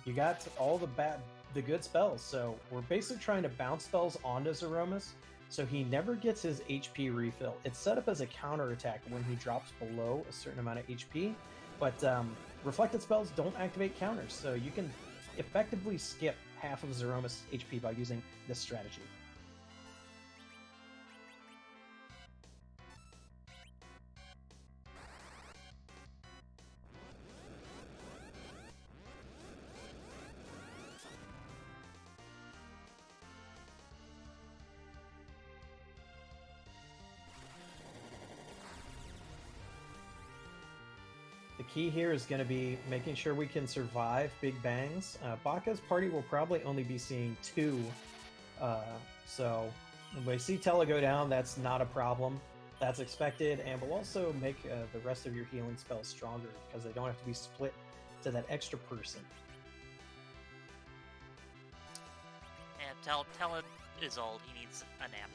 you got all the good spells, so we're basically trying to bounce spells onto Zeromus, so he never gets his HP refill. It's set up as a counter attack when he drops below a certain amount of HP. But reflected spells don't activate counters, so you can effectively skip half of Zeromus HP by using this strategy. The key here is going to be making sure we can survive big bangs. Baka's party will probably only be seeing 2, so when we see Tela go down, that's not a problem. That's expected, and will also make the rest of your healing spells stronger because they don't have to be split to that extra person. And Tela is old. He needs a nap.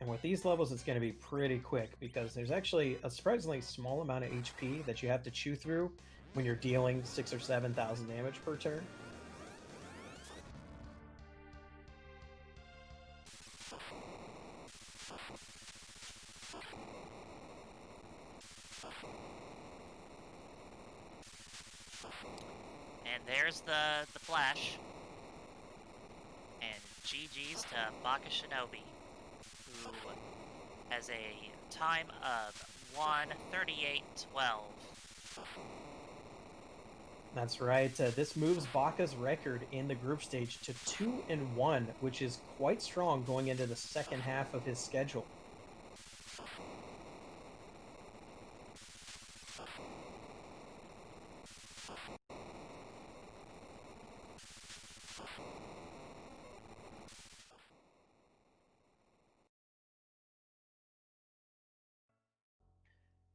And with these levels, it's going to be pretty quick because there's actually a surprisingly small amount of HP that you have to chew through when you're dealing 6,000 or 7,000 damage per turn. And there's the flash. And GG's to Bakashinobi, who has a time of 1:38:12. That's right. This moves Baka's record in the group stage to 2-1, which is quite strong going into the second half of his schedule.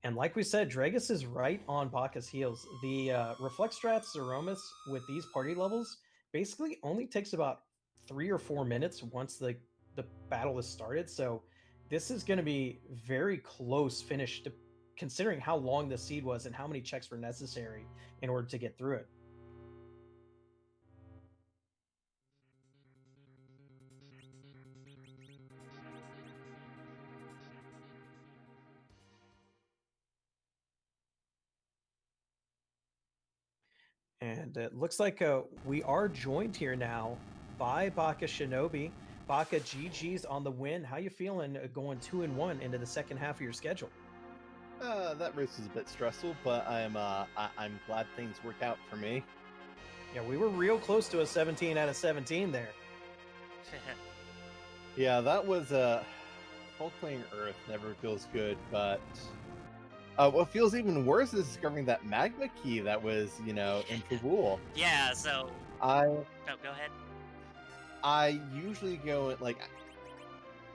And like we said, Dragus is right on Baka's heels. The Reflect Strats Zeromus with these party levels basically only takes about 3 or 4 minutes once the battle is started. So this is going to be very close finish to, considering how long the seed was and how many checks were necessary in order to get through it. And it looks like we are joined here now by Bakashinobi. Baka, GG's on the win. How you feeling going 2-1 into the second half of your schedule? That race was a bit stressful, but I'm glad things worked out for me. Yeah, we were real close to a 17 out of 17 there. Yeah, that was Folk playing Earth never feels good, but what feels even worse is discovering that magma key that was, in Fabul. Yeah, so... No, go ahead. I usually go,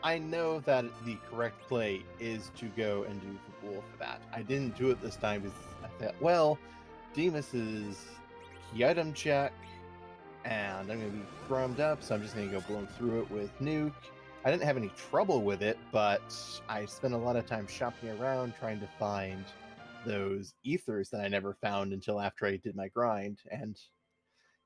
I know that the correct play is to go and do Fabul for that. I didn't do it this time because I thought, well, Demus's key item check, and I'm going to be grummed up, so I'm just going to go blow through it with Nuke. I didn't have any trouble with it, but I spent a lot of time shopping around trying to find those ethers that I never found until after I did my grind, and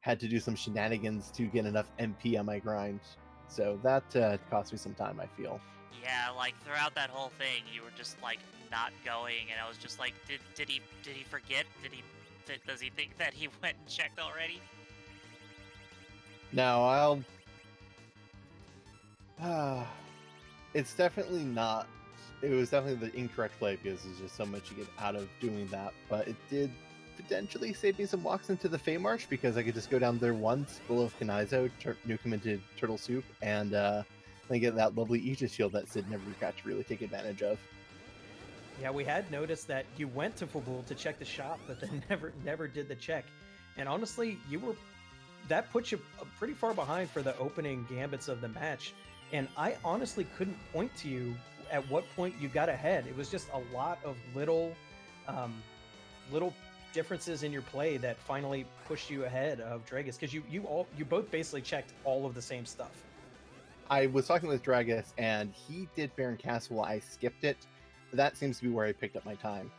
had to do some shenanigans to get enough MP on my grind. So that cost me some time, I feel. Yeah, like throughout that whole thing, you were just like not going, and I was just like, did he forget? Does he think that he went and checked already? No, it's definitely not. It was definitely the incorrect play because there's just so much you get out of doing that. But it did potentially save me some walks into the Fey Marsh because I could just go down there once, full of Kanizo, nuke him into Turtle Soup, and then get that lovely Aegis shield that Sid never got to really take advantage of. Yeah, we had noticed that you went to Fabul to check the shop, but then never did the check. And honestly, that puts you pretty far behind for the opening gambits of the match. And I honestly couldn't point to you at what point you got ahead. It was just a lot of little differences in your play that finally pushed you ahead of Dragus, because you both basically checked all of the same stuff. I was talking with Dragus, and he did Baron Castle while I skipped it. That seems to be where I picked up my time.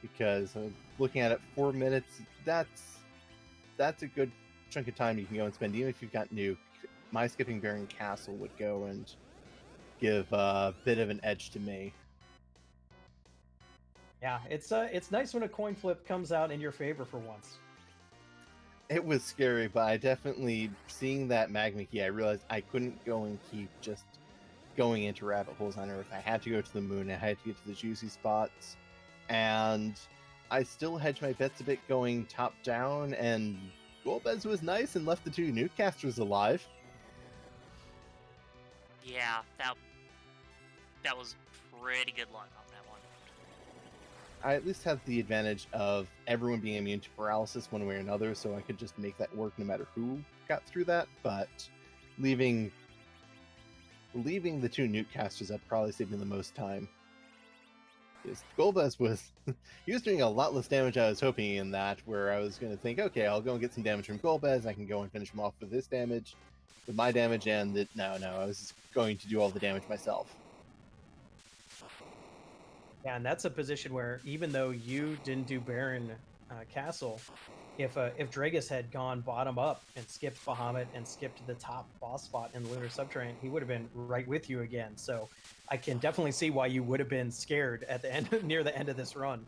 Because looking at it, 4 minutes, that's a good chunk of time you can go and spend, even if you've got Nuke. my skipping Baron Castle would go and give a bit of an edge to me. Yeah, it's nice when a coin flip comes out in your favor for once. It was scary, but I definitely, seeing that magma key, I realized I couldn't go and keep just going into rabbit holes on Earth. I had to go to the moon, I had to get to the juicy spots, and I still hedged my bets a bit going top down, and Golbez was nice and left the two newcasters alive. Yeah, that was pretty good luck on that one. I at least had the advantage of everyone being immune to paralysis one way or another, so I could just make that work no matter who got through that, but leaving the two newcasters up probably saved me the most time. Because Golbez was he was doing a lot less damage I was hoping in that, where I was going to think, okay, I'll go and get some damage from Golbez, I can go and finish him off with this damage, with my damage, and no, I was just going to do all the damage myself. Yeah, and that's a position where even though you didn't do Baron Castle, if Dragus had gone bottom up and skipped Bahamut and skipped the top boss spot in the Lunar Subterranean, he would have been right with you again. So I can definitely see why you would have been scared at the end, near the end of this run.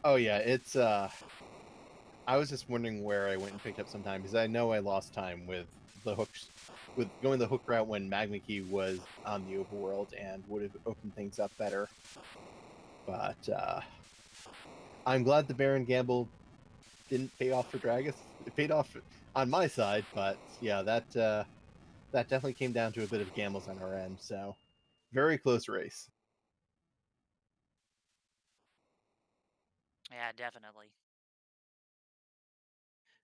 Oh yeah, it's I was just wondering where I went and picked up some time, because I know I lost time with the hooks, with going the hook route when Magma Key was on the overworld and would have opened things up better. But I'm glad the Baron gamble didn't pay off for Dragus. It paid off on my side, but yeah, that definitely came down to a bit of gambles on our end. So very close race. Yeah, definitely.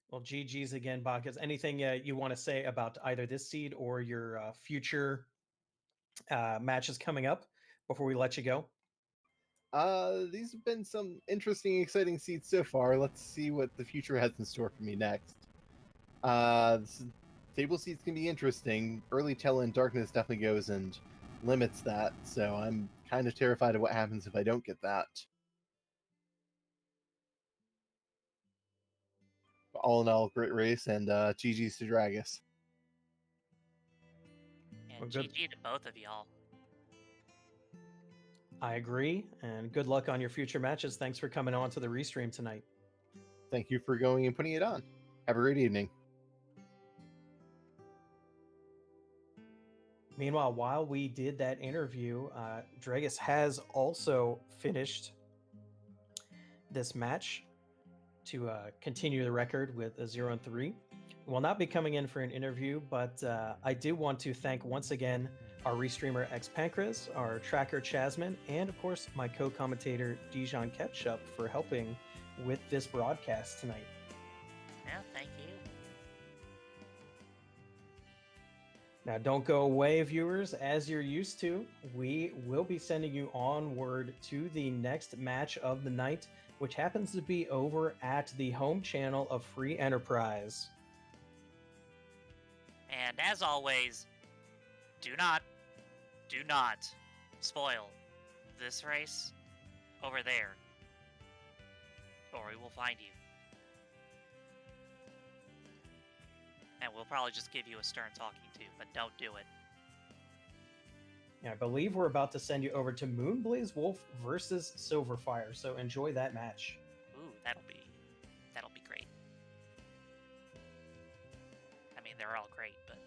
Well, GG's again, Bacchus. Anything you want to say about either this seed or your future matches coming up before we let you go? These have been some interesting, exciting seeds so far. Let's see what the future has in store for me next. Table seeds can be interesting. Early Tell in Darkness definitely goes and limits that, so I'm kind of terrified of what happens if I don't get that. But all in all, great race, and GG's to Dragus. And Well, good. GG to both of y'all. I agree, and good luck on your future matches. Thanks for coming on to the restream tonight. Thank you for going and putting it on. Have a great evening. Meanwhile, while we did that interview, Dragus has also finished this match to continue the record with a 0-3. Will not be coming in for an interview, but I do want to thank once again our restreamer X Pancras, our tracker Chasmin, and of course my co-commentator Dijon Ketchup for helping with this broadcast tonight. Yeah, thank you. Now, don't go away, viewers. As you're used to, we will be sending you onward to the next match of the night, which happens to be over at the home channel of Free Enterprise. And as always, do not spoil this race over there, or we will find you. And we'll probably just give you a stern talking to, but don't do it. Yeah, I believe we're about to send you over to Moonblaze Wolf versus Silverfire, so enjoy that match. Ooh, that'll be great. I mean, they're all great, but